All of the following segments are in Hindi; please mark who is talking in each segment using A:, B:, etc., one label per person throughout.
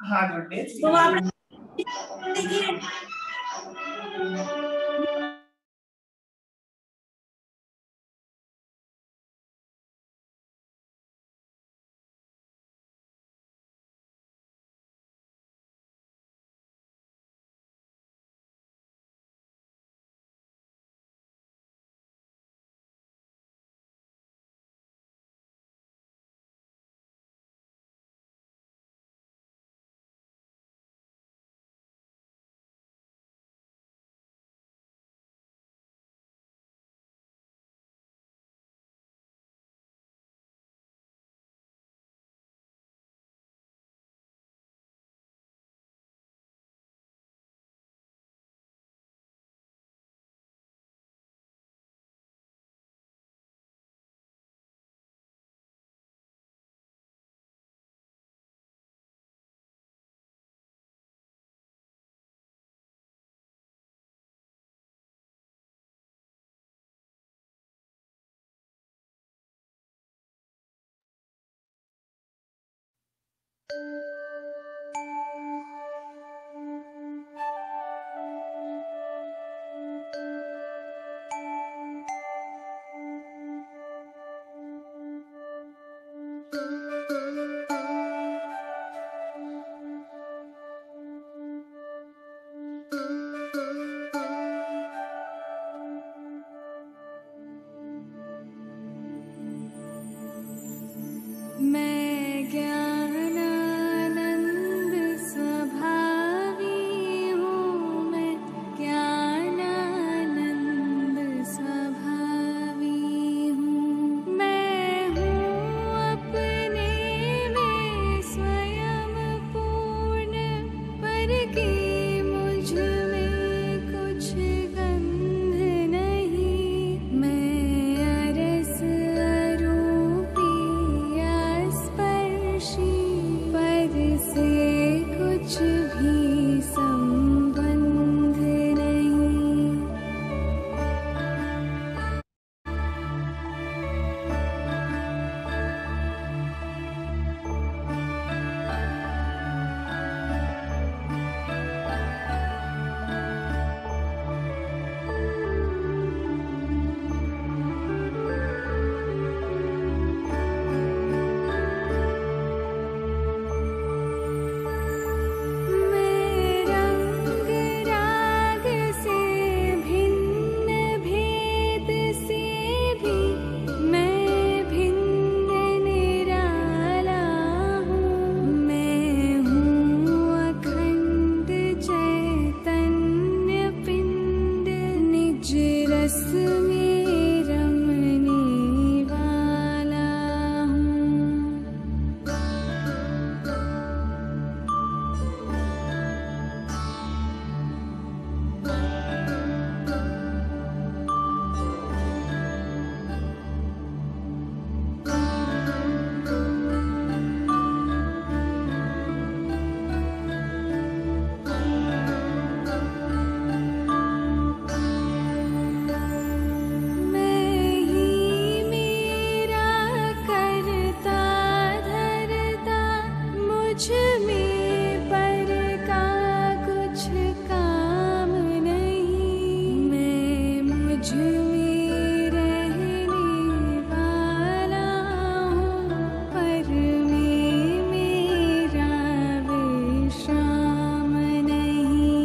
A: हाँ गुड डे।
B: तो आप देखिए मैं ज्ञानानंद स्वभावी हूँ, मैं ज्ञानानंद स्वभावी हूँ। मैं हूँ अपने में स्वयं पूर्ण, पर कि मुझ में कुछ गंध नहीं। मैं अरस अरूपी स्पर्शी, पर से कुछ भी संबंध नहीं। मैं रंग राग से भिन्न, भेद से भी मैं भिन्न निराला हूँ। मैं हूँ अखंड चैतन्य पिंड, निज रस में रमने वाला हूँ। मैं ही मेरा करता धरता, मुझ में पर का कुछ काम नहीं। मैं मुझ में रहने वाला हूँ, पर में मेरा विश्राम नहीं।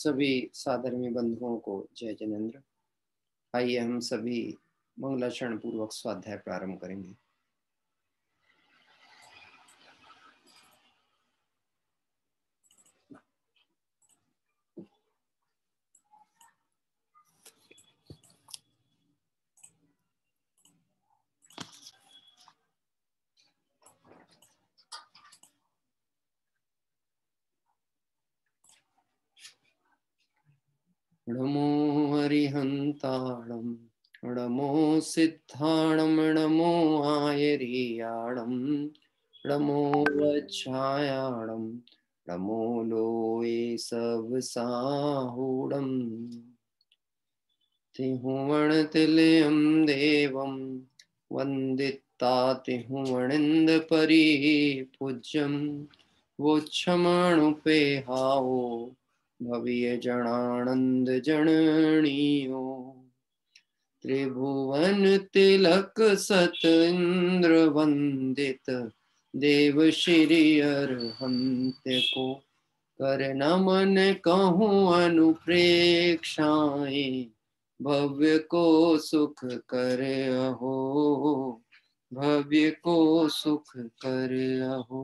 A: सभी साधर्मी बंधुओं को जय जिनेन्द्र। आइए हम सभी मंगलाचरण पूर्वक स्वाध्याय प्रारंभ करेंगे। नमो हरिहंताणं नमो सिद्धाणं नमो आयर्याणं नमो वच्छायाणं नमो लोये सब साहूणं तिहुवण तिलयं देवं वंदिता तिहुवणिंद परिपूज्यं वोच्छमाणुपेहावो भव्य जनानंद जननियो त्रिभुवन तिलक सत इंद्र वंदित देव श्री अरहंत को कर नमन कहूँ अनुप्रेक्षाएं भव्य को सुख कर अहो भव्य को सुख कर अहो।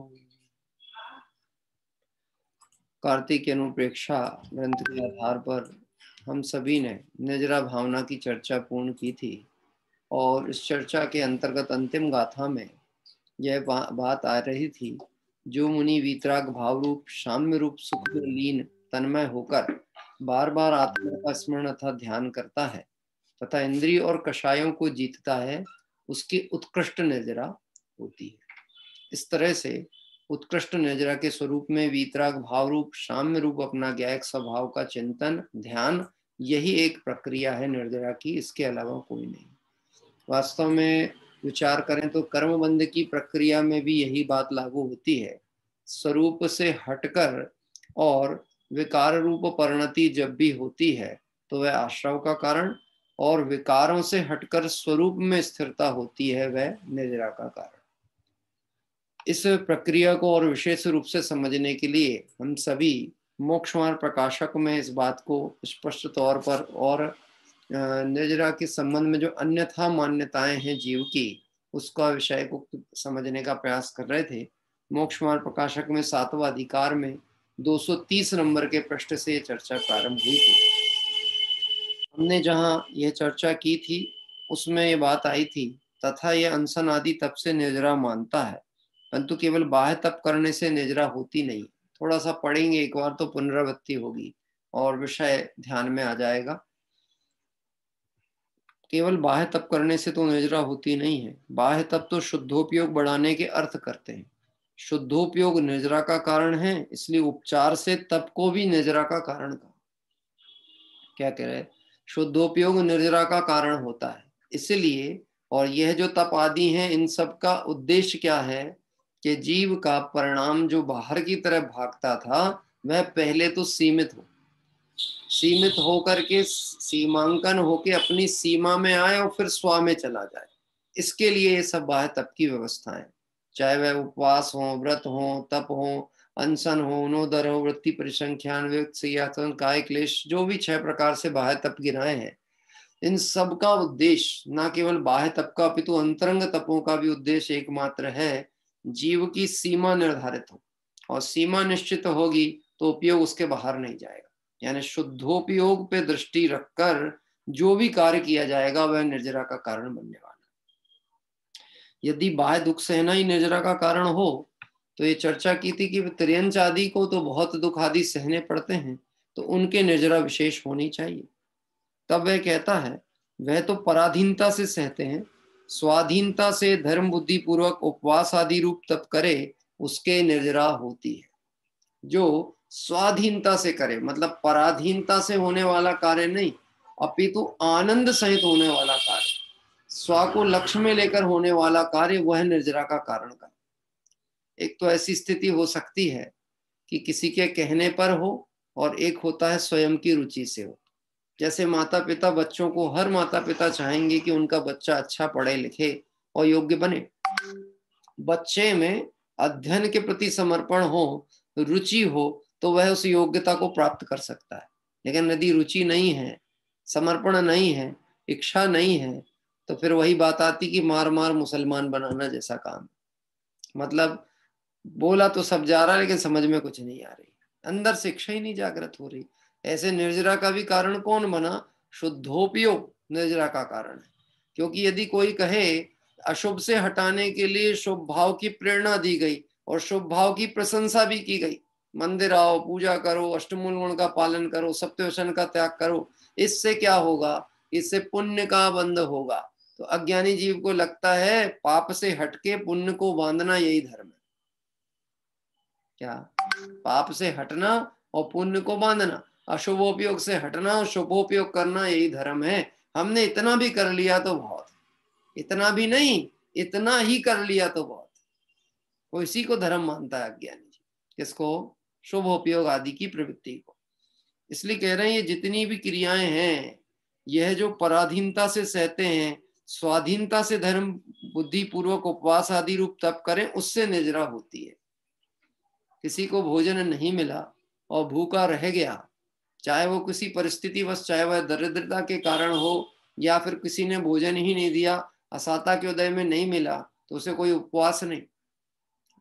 A: कार्तिक अनुप्रेक्षा ग्रंथ के आधार पर हम सभी ने निजरा भावना की चर्चा पूर्ण की थी और इस चर्चा के अंतर्गत अंतिम गाथा में यह बात आ रही थी, जो मुनि वीतराग भाव रूप साम्य रूप सुख में लीन तन्मय होकर बार बार आत्मा का स्मरण तथा ध्यान करता है तथा इंद्रिय और कषायों को जीतता है, उसकी उत्कृष्ट निजरा होती है। इस तरह से उत्कृष्ट निजरा के स्वरूप में वीतराग भाव रूप साम्य रूप अपना ज्ञायक स्वभाव का चिंतन ध्यान, यही एक प्रक्रिया है निजरा की, इसके अलावा कोई नहीं। वास्तव में विचार करें तो कर्मबंध की प्रक्रिया में भी यही बात लागू होती है। स्वरूप से हटकर और विकार रूप परिणति जब भी होती है तो वह आश्रव का कारण, और विकारों से हटकर स्वरूप में स्थिरता होती है वह निजरा का कारण। इस प्रक्रिया को और विशेष रूप से समझने के लिए हम सभी मोक्ष मार्ग प्रकाशक में इस बात को स्पष्ट तौर पर और निजरा के संबंध में जो अन्यथा मान्यताएं हैं जीव की, उसका विषय को समझने का प्रयास कर रहे थे। मोक्ष मार्ग प्रकाशक में 7वां अधिकार में 230 नंबर के पृष्ठ से ये चर्चा प्रारंभ हुई थी। हमने जहाँ यह चर्चा की थी उसमें ये बात आई थी, तथा यह अनशन आदि तप से निजरा मानता है, परंतु केवल बाह्य तप करने से निजरा होती नहीं। थोड़ा सा पढ़ेंगे एक बार तो पुनरावृत्ति होगी और विषय ध्यान में आ जाएगा। केवल बाह्य तप करने से तो निजरा होती नहीं है। बाह्य तप तो शुद्धोपयोग बढ़ाने के अर्थ करते हैं। शुद्धोपयोग निजरा का कारण है, इसलिए उपचार से तप को भी निजरा का कारण का क्या कह रहे, शुद्धोपयोग निर्जरा का कारण होता है। इसलिए और यह जो तप आदि हैं, इन सब का उद्देश्य क्या है कि जीव का परिणाम जो बाहर की तरफ भागता था वह पहले तो सीमित होकर के सीमांकन होके अपनी सीमा में आए और फिर स्व में चला जाए। इसके लिए ये सब बाह्य तप की व्यवस्था है, चाहे वह उपवास हो, व्रत हो, तप हो, अनशन हो, उनोदर हो, वृत्ति परिसंख्यान, विवेक सिंहासन, काय क्लेश, जो भी 6 प्रकार से बाह्य तप गिनाए हैं, इन सब का उद्देश्य न केवल बाह्य तप का अपितु अंतरंग तपों का भी उद्देश्य एकमात्र है, जीव की सीमा निर्धारित हो, और सीमा निश्चित होगी तो उपयोग उसके बाहर नहीं जाएगा। यानी शुद्धोपयोग पे दृष्टि रखकर जो भी कार्य किया जाएगा वह निर्जरा का कारण बनने वाला। यदि बाह्य दुख सहना ही निर्जरा का कारण हो तो ये चर्चा की थी कि त्रियंच आदि को तो बहुत दुख आदि सहने पड़ते हैं, तो उनके निर्जरा विशेष होनी चाहिए। तब वह कहता है वह तो पराधीनता से सहते हैं, स्वाधीनता से धर्म बुद्धि पूर्वक उपवास आदि रूप तप करे उसके निर्जरा होती है। जो स्वाधीनता से करे मतलब पराधीनता से होने वाला कार्य नहीं, अपितु आनंद सहित होने वाला कार्य, स्व को लक्ष्य में लेकर होने वाला कार्य, वह निर्जरा का कारण का। एक तो ऐसी स्थिति हो सकती है कि किसी के कहने पर हो, और एक होता है स्वयं की रुचि से हो। जैसे माता पिता बच्चों को, हर माता पिता चाहेंगे कि उनका बच्चा अच्छा पढ़े लिखे और योग्य बने। बच्चे में अध्ययन के प्रति समर्पण हो, रुचि हो, तो वह उस योग्यता को प्राप्त कर सकता है। लेकिन यदि रुचि नहीं है, समर्पण नहीं है, इच्छा नहीं है, तो फिर वही बात आती कि मार मार मुसलमान बनाना जैसा काम। मतलब बोला तो सब जा रहा है लेकिन समझ में कुछ नहीं आ रही, अंदर से इच्छा ही नहीं जागृत हो रही। ऐसे निर्जरा का भी कारण कौन बना? शुद्धोपयोग निर्जरा का कारण है। क्योंकि यदि कोई कहे अशुभ से हटाने के लिए शुभ भाव की प्रेरणा दी गई और शुभ भाव की प्रशंसा भी की गई, मंदिर आओ, पूजा करो, अष्टमूल गुण का पालन करो, सत्यवसन का त्याग करो, इससे क्या होगा? इससे पुण्य का बंध होगा। तो अज्ञानी जीव को लगता है पाप से हटके पुण्य को बांधना यही धर्म है। क्या? पाप से हटना और पुण्य को बांधना, अशुभोपयोग से हटना और शुभोपयोग करना, यही धर्म है। हमने इतना भी कर लिया तो बहुत, इतना भी नहीं, इतना ही कर लिया तो बहुत। वो इसी को धर्म मानता है अज्ञानी जी। किसको? शुभोपयोग आदि की प्रवृत्ति को। इसलिए कह रहे हैं ये जितनी भी क्रियाएं हैं, यह जो पराधीनता से सहते हैं, स्वाधीनता से धर्म बुद्धि पूर्वक उपवास आदि रूप तप करें, उससे निजरा होती है। किसी को भोजन नहीं मिला और भूखा रह गया, चाहे वो किसी परिस्थिति बस, चाहे वह दरिद्रता के कारण हो या फिर किसी ने भोजन ही नहीं दिया, असाता के उदय में नहीं मिला, तो उसे कोई उपवास नहीं।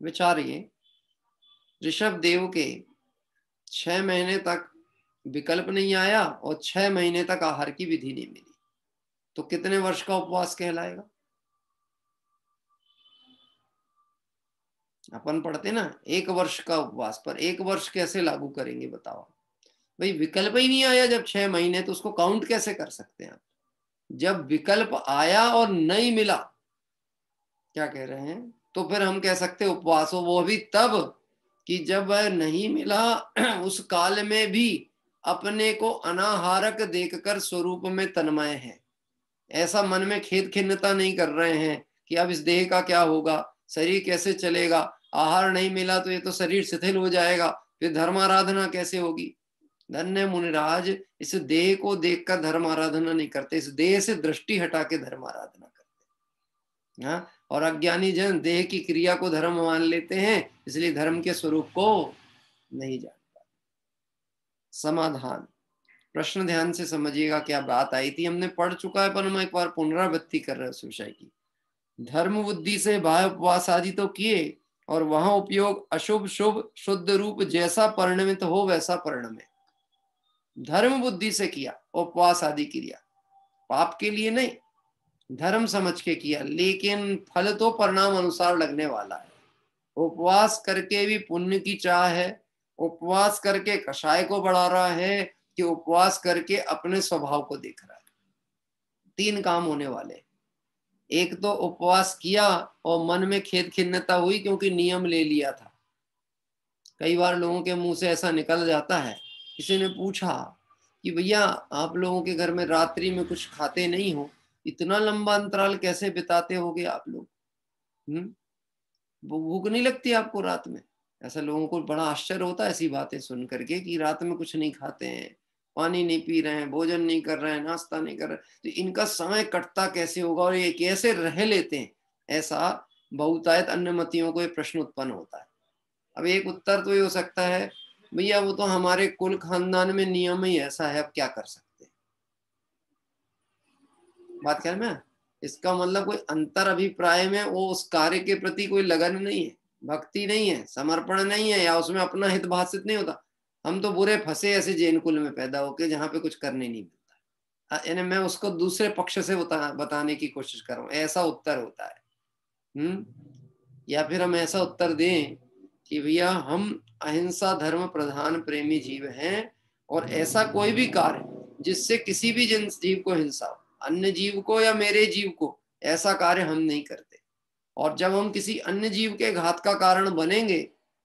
A: विचारिए, ऋषभ देव के 6 महीने तक विकल्प नहीं आया और 6 महीने तक आहार की विधि नहीं मिली, तो कितने वर्ष का उपवास कहलाएगा? अपन पढ़ते ना 1 वर्ष का उपवास, पर 1 वर्ष कैसे लागू करेंगे बताओ भाई? विकल्प ही नहीं आया जब 6 महीने, तो उसको काउंट कैसे कर सकते हैं आप? जब विकल्प आया और नहीं मिला, क्या कह रहे हैं, तो फिर हम कह सकते उपवास हो। वो भी तब कि जब वह नहीं मिला, उस काल में भी अपने को अनाहारक देखकर स्वरूप में तन्मय है, ऐसा मन में खेद खिन्नता नहीं कर रहे हैं कि अब इस देह का क्या होगा, शरीर कैसे चलेगा, आहार नहीं मिला तो ये तो शरीर शिथिल हो जाएगा, फिर धर्म आराधना कैसे होगी। धन्य मुनिराज, इस देह को देखकर धर्म आराधना नहीं करते, इस देह से दृष्टि हटा के धर्म आराधना करते। हाँ, और अज्ञानी जन देह की क्रिया को धर्म मान लेते हैं, इसलिए धर्म के स्वरूप को नहीं जान पाते। समाधान, प्रश्न ध्यान से समझिएगा, क्या बात आई थी हमने पढ़ चुका है, पर हम एक बार पुनरावृत्ति कर रहे हैं उस विषय की। धर्म बुद्धि से बाह्य उपवास आदि तो किए, और वहां उपयोग अशुभ शुभ शुद्ध रूप जैसा परिणमित हो वैसा परिणमे। धर्म बुद्धि से किया उपवास आदि क्रिया, पाप के लिए नहीं, धर्म समझ के किया, लेकिन फल तो परिणाम अनुसार लगने वाला है। उपवास करके भी पुण्य की चाह है, उपवास करके कषाय को बढ़ा रहा है, कि उपवास करके अपने स्वभाव को देख रहा है। 3 काम होने वाले। एक तो उपवास किया और मन में खेद खिन्नता हुई क्योंकि नियम ले लिया था। कई बार लोगों के मुंह से ऐसा निकल जाता है, किसी ने पूछा कि भैया आप लोगों के घर में रात्रि में कुछ खाते नहीं हो, इतना लंबा अंतराल कैसे बिताते होगे आप लोग? भूख नहीं लगती आपको रात में? ऐसा लोगों को बड़ा आश्चर्य होता है ऐसी बातें सुन करके कि रात में कुछ नहीं खाते हैं, पानी नहीं पी रहे हैं, भोजन नहीं कर रहे हैं, नाश्ता नहीं कर रहे, तो इनका समय कटता कैसे होगा और ये कैसे रह लेते हैं? ऐसा बहुतायत अन्य मतियों को ये प्रश्न उत्पन्न होता है। अब एक उत्तर तो ये हो सकता है, भैया वो तो हमारे कुल खानदान में नियम ही ऐसा है, अब क्या कर सकते हैं। बात कर में, इसका मतलब कोई अंतर अभिप्राय में वो उस कार्य के प्रति कोई लगन नहीं है, भक्ति नहीं है, समर्पण नहीं है, या उसमें अपना हित भाषित नहीं होता। हम तो बुरे फंसे ऐसे जैन कुल में पैदा होके जहाँ पे कुछ करने नहीं मिलता। यानी मैं उसको दूसरे पक्ष से बताने की कोशिश कर रहा हूँ, ऐसा उत्तर होता है। या फिर हम ऐसा उत्तर दें कि भैया हम अहिंसा धर्म प्रधान प्रेमी जीव हैं, और ऐसा कोई भी कार्य जिससे किसी भी जीव को हिंसा हो, अन्य जीव को या मेरे जीव को, ऐसा कार्य हम नहीं करते। और जब हम किसी अन्य जीव के घात का कारण बनेंगे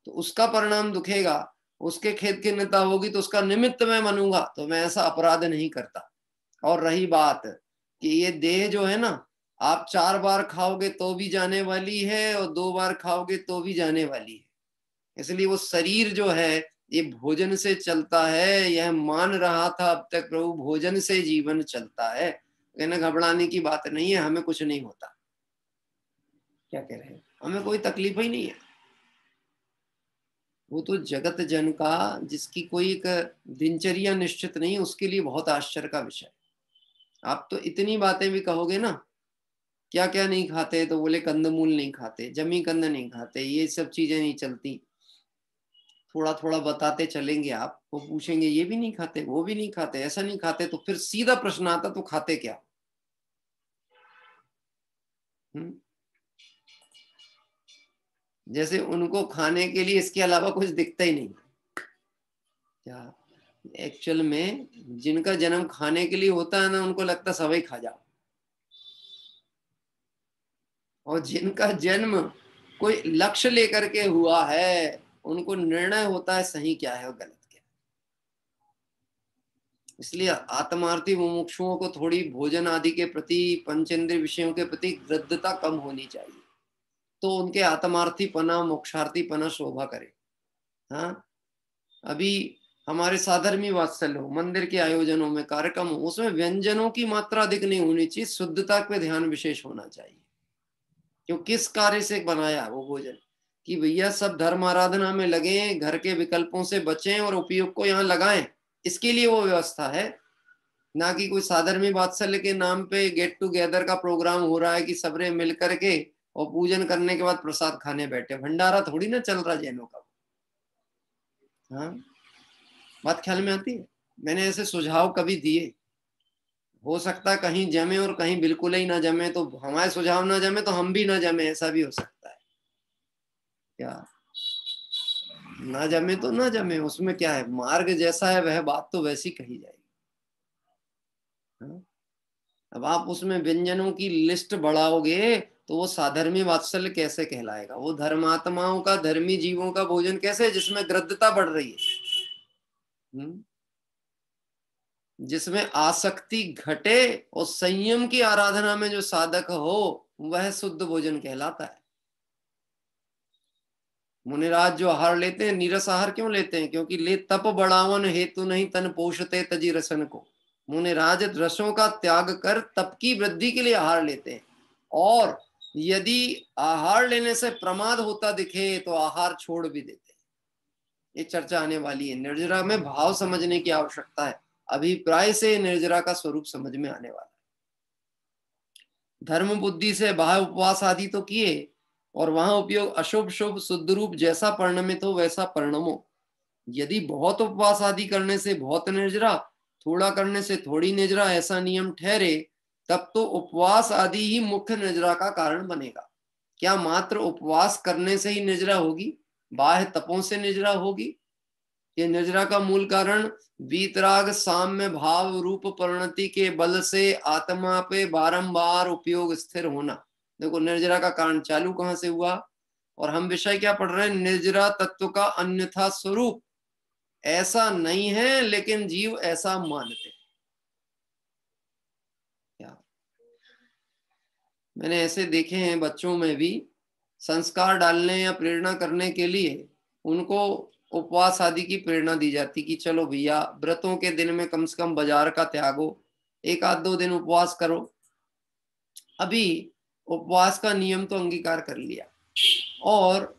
A: तो उसका परिणाम दुखेगा, उसके खेद खिन्नता होगी, तो उसका निमित्त मैं बनूंगा, तो मैं ऐसा अपराध नहीं करता। और रही बात कि ये देह जो है ना, आप 4 बार खाओगे तो भी जाने वाली है और 2 बार खाओगे तो भी जाने वाली है। इसलिए वो शरीर जो है ये भोजन से चलता है, यह मान रहा था अब तक प्रभु भोजन से जीवन चलता है। कहना घबराने की बात नहीं है, हमें कुछ नहीं होता। क्या कह रहे हैं, हमें कोई तकलीफ ही नहीं है। वो तो जगत जन का, जिसकी कोई एक दिनचर्या निश्चित नहीं, उसके लिए बहुत आश्चर्य का विषय। आप तो इतनी बातें भी कहोगे ना, क्या क्या नहीं खाते, तो बोले कंदमूल नहीं खाते, जमी कंद नहीं खाते, ये सब चीजें नहीं चलती। थोड़ा थोड़ा बताते चलेंगे आप, वो पूछेंगे ये भी नहीं खाते, वो भी नहीं खाते, ऐसा नहीं खाते, तो फिर सीधा प्रश्न आता तो खाते क्या? हम्म जैसे उनको खाने के लिए इसके अलावा कुछ दिखता ही नहीं। क्या एक्चुअल में जिनका जन्म खाने के लिए होता है ना, उनको लगता सभी खा जाओ, और जिनका जन्म कोई लक्ष्य लेकर के हुआ है, उनको निर्णय होता है सही क्या है और गलत क्या है। इसलिए आत्मार्थी मुमुक्षुओं को थोड़ी भोजन आदि के प्रति, पंचेंद्रिय विषयों के प्रति गृद्धता कम होनी चाहिए, तो उनके आत्मार्थीपना, मोक्षार्थीपना शोभा करे। हाँ, अभी हमारे साधर्मी वात्सल्य हो, मंदिर के आयोजनों में, कार्यक्रम हो, उसमें व्यंजनों की मात्रा अधिक नहीं होनी चाहिए, शुद्धता पे ध्यान विशेष होना चाहिए। क्यों, किस कार्य से बनाया वो भोजन, कि भैया सब धर्म आराधना में लगे, घर के विकल्पों से बचें और उपयोग को यहाँ लगाएं, इसके लिए वो व्यवस्था है। ना कि कोई साधर्मी वात्सल्य के नाम पे गेट टुगेदर का प्रोग्राम हो रहा है कि सबरे मिल करके और पूजन करने के बाद प्रसाद खाने बैठे, भंडारा थोड़ी ना चल रहा जैनों का। हाँ, बात ख्याल में आती है। मैंने ऐसे सुझाव कभी दिए, हो सकता है कहीं जमे और कहीं बिल्कुल ही ना जमे, तो हमारे सुझाव ना जमे तो हम भी ना जमे, ऐसा भी हो सकता है। क्या, ना जमे तो ना जमे, उसमें क्या है, मार्ग जैसा है वह बात तो वैसी कही जाएगी। हाँ? अब आप उसमें व्यंजनों की लिस्ट बढ़ाओगे तो वो साधर्मी वात्सल्य कैसे कहलाएगा? वो धर्मात्माओं का, धर्मी जीवों का भोजन कैसे है जिसमें गृद्धता बढ़ रही है, जिसमें आसक्ति घटे और संयम की आराधना में जो साधक हो, वह शुद्ध भोजन कहलाता है। मुनिराज जो आहार लेते हैं, नीरस आहार क्यों लेते हैं? क्योंकि ले तप बढ़ावन हेतु नहीं तन पोषते तजी रसन को। मुनिराज रसों का त्याग कर तप की वृद्धि के लिए आहार लेते हैं, और यदि आहार लेने से प्रमाद होता दिखे तो आहार छोड़ भी देते हैं। ये चर्चा आने वाली है। निर्जरा में भाव समझने की आवश्यकता है, अभिप्राय से निर्जरा का स्वरूप समझ में आने वाला है। धर्म बुद्धि से बाह्य उपवास आदि तो किए, और वहां उपयोग अशुभ शुभ शुद्ध रूप जैसा परिणमित हो वैसा परिणमो। यदि बहुत उपवास आदि करने से बहुत निर्जरा, थोड़ा करने से थोड़ी निर्जरा, ऐसा नियम ठहरे, तब तो उपवास आदि ही मुख्य निर्जरा का कारण बनेगा। क्या मात्र उपवास करने से ही निर्जरा होगी? बाह्य तपों से निर्जरा होगी? ये निर्जरा का मूल कारण वीतराग साम्य भाव रूप परिणति के बल से आत्मा पे बारंबार उपयोग स्थिर होना। देखो, निर्जरा का कारण चालू कहां से हुआ, और हम विषय क्या पढ़ रहे हैं? निर्जरा तत्व का अन्यथा स्वरूप ऐसा नहीं है, लेकिन जीव ऐसा मानते हैं। क्या, मैंने ऐसे देखे हैं बच्चों में भी, संस्कार डालने या प्रेरणा करने के लिए उनको उपवास आदि की प्रेरणा दी जाती कि चलो भैया, व्रतों के दिन में कम से कम बाजार का त्यागो, एक आध दो दिन उपवास करो। अभी उपवास का नियम तो अंगीकार कर लिया, और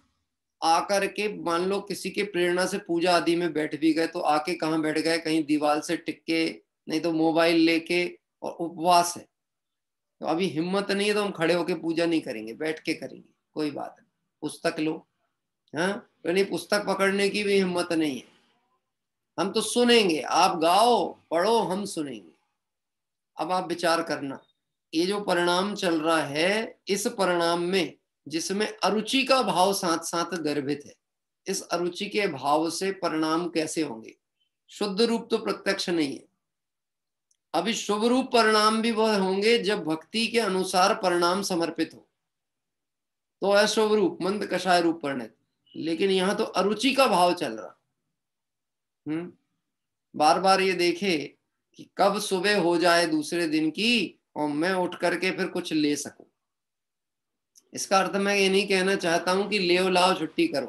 A: आकर के मान लो किसी के प्रेरणा से पूजा आदि में बैठ भी गए, तो आके कहाँ बैठ गए? कहीं दीवार से टिक के, नहीं तो मोबाइल लेके, और उपवास है। तो अभी हिम्मत नहीं है तो हम खड़े होके पूजा नहीं करेंगे, बैठ के करेंगे, कोई बात नहीं, पुस्तक लो। हाँ, तो नहीं, पुस्तक पकड़ने की भी हिम्मत नहीं है। हम तो सुनेंगे, आप गाओ पढ़ो, हम सुनेंगे। अब आप विचार करना, ये जो परिणाम चल रहा है, इस परिणाम में जिसमें अरुचि का भाव साथ साथ गर्भित है, इस अरुचि के भाव से परिणाम कैसे होंगे? शुद्ध रूप तो प्रत्यक्ष नहीं है। अभी शुभ रूप परिणाम भी वह होंगे जब भक्ति के अनुसार परिणाम समर्पित हो, तो अशुभ रूप मंद कषाय रूप परिणत। लेकिन यहां तो अरुचि का भाव चल रहा। बार बार ये देखे कि कब सुबह हो जाए दूसरे दिन की, और मैं उठ करके फिर कुछ ले सकूं। इसका अर्थ मैं ये नहीं कहना चाहता हूं कि लेओ लाओ छुट्टी करो,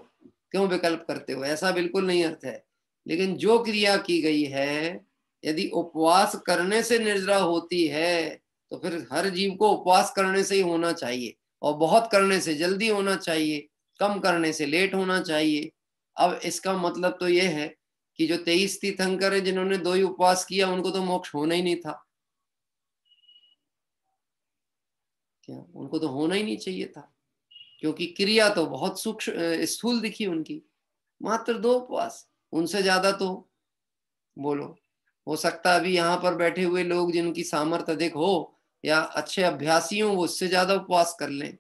A: क्यों विकल्प करते हो, ऐसा बिल्कुल नहीं अर्थ है। लेकिन जो क्रिया की गई है, यदि उपवास करने से निर्जरा होती है, तो फिर हर जीव को उपवास करने से ही होना चाहिए, और बहुत करने से जल्दी होना चाहिए, कम करने से लेट होना चाहिए। अब इसका मतलब तो ये है कि जो 23 तीर्थंकर है जिन्होंने 2 ही उपवास किया, उनको तो मोक्ष होना ही नहीं था क्या? उनको तो होना ही नहीं चाहिए था, क्योंकि क्रिया तो बहुत सूक्ष्म स्थूल दिखी उनकी। मात्र 2 उपवास, उनसे ज्यादा तो बोलो, हो सकता है अभी यहाँ पर बैठे हुए लोग जिनकी सामर्थ्य अधिक हो या अच्छे अभ्यासी हो, वो उससे ज्यादा उपवास कर लें।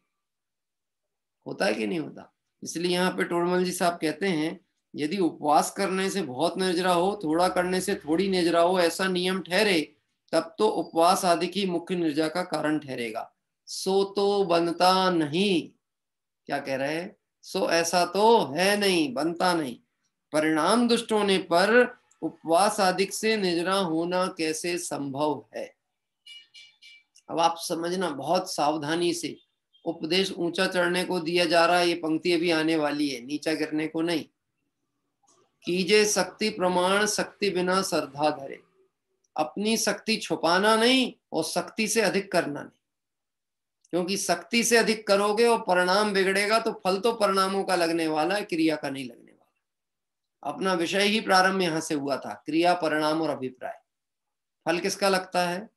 A: होता है कि नहीं होता? इसलिए यहाँ पे टोडरमल जी साहब कहते हैं, यदि उपवास करने से बहुत निर्जरा हो, थोड़ा करने से थोड़ी निर्जरा हो, ऐसा नियम ठहरे, तब तो उपवास आदि की मुख्य निर्जरा का कारण ठहरेगा। सो तो बनता नहीं, क्या कह रहे हैं? सो ऐसा तो है नहीं, बनता नहीं। परिणाम दुष्ट होने पर उपवास आदि से निर्जरा होना कैसे संभव है? अब आप समझना बहुत सावधानी से, उपदेश ऊंचा चढ़ने को दिया जा रहा है, ये पंक्ति अभी आने वाली है, नीचा गिरने को नहीं। कीजे शक्ति प्रमाण, शक्ति बिना श्रद्धा धरे। अपनी शक्ति छुपाना नहीं और शक्ति से अधिक करना नहीं, क्योंकि शक्ति से अधिक करोगे और परिणाम बिगड़ेगा तो फल तो परिणामों का लगने वाला है, क्रिया का नहीं लगने वाला। अपना विषय ही प्रारंभ यहां से हुआ था, क्रिया, परिणाम और अभिप्राय। फल किसका लगता है?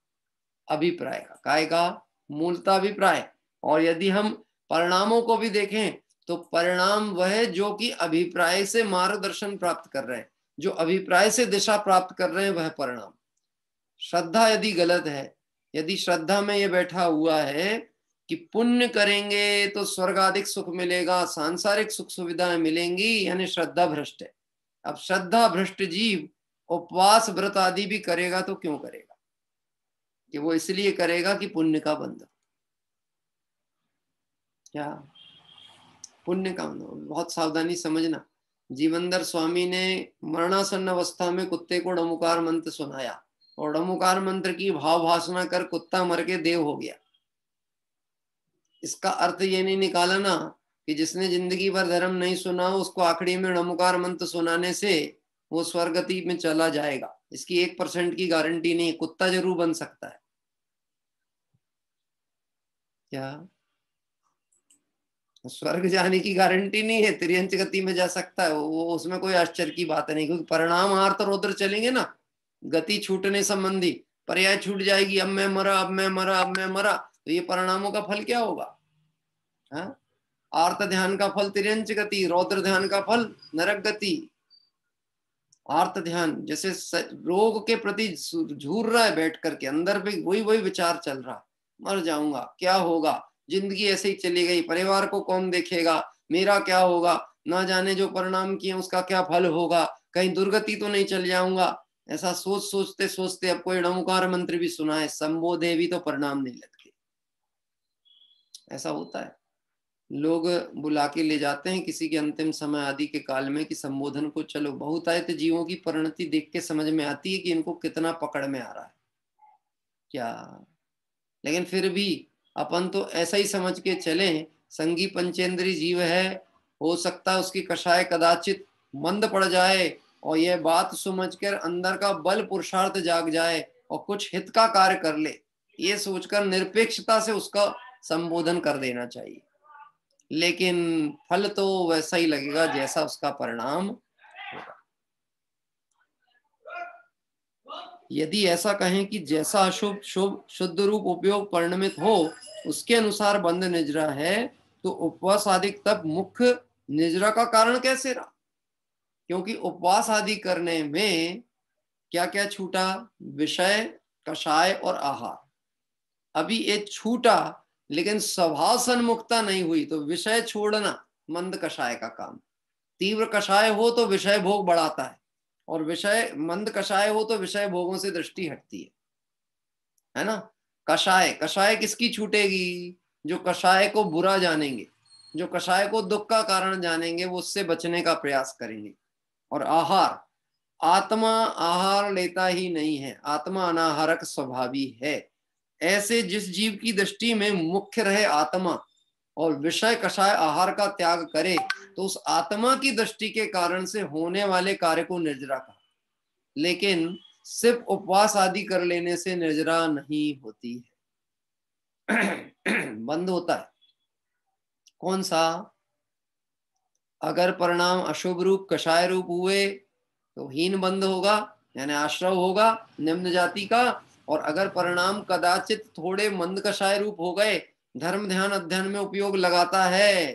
A: अभिप्राय का। काय का? मूलता अभिप्राय। और यदि हम परिणामों को भी देखें तो परिणाम वह जो कि अभिप्राय से मार्गदर्शन प्राप्त कर रहे हैं, जो अभिप्राय से दिशा प्राप्त कर रहे हैं, वह परिणाम। श्रद्धा यदि गलत है, यदि श्रद्धा में यह बैठा हुआ है कि पुण्य करेंगे तो स्वर्गाधिक सुख मिलेगा, सांसारिक सुख सुविधाएं मिलेंगी, यानी श्रद्धा भ्रष्ट है। अब श्रद्धा भ्रष्ट जीव उपवास व्रत आदि भी करेगा तो क्यों करेगा? कि वो इसलिए करेगा कि पुण्य का बंधन। क्या पुण्य का बंधन? बहुत सावधानी समझना। जीवनदर स्वामी ने मरणासन्न अवस्था में कुत्ते को डमुकार मंत्र सुनाया और डमुकार मंत्र की भाव भाषणा कर कुत्ता मर के देव हो गया। इसका अर्थ ये नहीं निकाला ना कि जिसने जिंदगी भर धर्म नहीं सुना उसको आखिरी में डमुकार मंत्र सुनाने से वो स्वर्गति में चला जाएगा। इसकी 1% की गारंटी नहीं। कुत्ता जरूर बन सकता है। क्या स्वर्ग जाने की गारंटी नहीं है? तिर्यंच गति में जा सकता है वो, उसमें कोई आश्चर्य की बात नहीं, क्योंकि परिणाम आर्त और उधर चलेंगे ना, गति छूटने संबंधी पर्याय छूट जाएगी। अब मैं मरा, अब मैं मरा, अब मैं मरा, तो ये परिणामों का फल क्या होगा? हाँ, आर्त ध्यान का फल तिर्यंच गति, रौद्र ध्यान का फल नरक गति। आर्त ध्यान जैसे रोग के प्रति झूर रहा है, बैठ करके अंदर पे वही वही विचार चल रहा, मर जाऊंगा, क्या होगा, जिंदगी ऐसे ही चली गई, परिवार को कौन देखेगा, मेरा क्या होगा, ना जाने जो परिणाम किए उसका क्या फल होगा, कहीं दुर्गति तो नहीं चल जाऊंगा। ऐसा सोच सोचते सोचते अब कोई नमकार मंत्र भी सुना है, संबोधे भी तो परिणाम नहीं लगते। ऐसा होता है, लोग बुला के ले जाते हैं किसी के अंतिम समय आदि के काल में कि संबोधन को चलो। बहुतायत जीवों की परिणति देख के समझ में आती है कि इनको कितना पकड़ में आ रहा है। क्या लेकिन फिर भी अपन तो ऐसा ही समझ के चलें, संगी पंचेंद्री जीव है, हो सकता है उसकी कषाय कदाचित मंद पड़ जाए और यह बात समझकर अंदर का बल पुरुषार्थ जाग जाए और कुछ हित का कार्य कर ले, ये सोचकर निरपेक्षता से उसका संबोधन कर देना चाहिए। लेकिन फल तो वैसा ही लगेगा जैसा उसका परिणाम होगा। यदि ऐसा कहें कि जैसा अशुभ शुभ शुद्ध रूप उपयोग परिणमित हो उसके अनुसार बंध निजरा है, तो उपवास आदि तब मुख्य निजरा का कारण कैसे रहा? क्योंकि उपवास आदि करने में क्या क्या छूटा? विषय, कषाय और आहार। अभी ये छूटा लेकिन स्वभाव सन्मुखता नहीं हुई, तो विषय छोड़ना मंद कषाय का काम। तीव्र कषाय हो तो विषय भोग बढ़ाता है, और विषय मंद कषाय हो तो विषय भोगों से दृष्टि हटती है ना। कषाय, कषाय किसकी छूटेगी? जो कषाय को बुरा जानेंगे, जो कषाय को दुख का कारण जानेंगे, वो उससे बचने का प्रयास करेंगे। और आहार, आत्मा आहार लेता ही नहीं है, आत्मा अनाहारक स्वभावी है। ऐसे जिस जीव की दृष्टि में मुख्य रहे आत्मा और विषय कषाय आहार का त्याग करे, तो उस आत्मा की दृष्टि के कारण से होने वाले कार्य को निर्जरा कहा। लेकिन सिर्फ उपवास आदि कर लेने से निर्जरा नहीं होती है। बंद होता है। कौन सा? अगर परिणाम अशुभ रूप कषाय रूप हुए तो हीन बंध होगा, यानी आश्रव होगा निम्न जाति का। और अगर परिणाम कदाचित थोड़े मंद कषाय रूप हो गए, धर्म ध्यान अध्ययन में उपयोग लगाता है,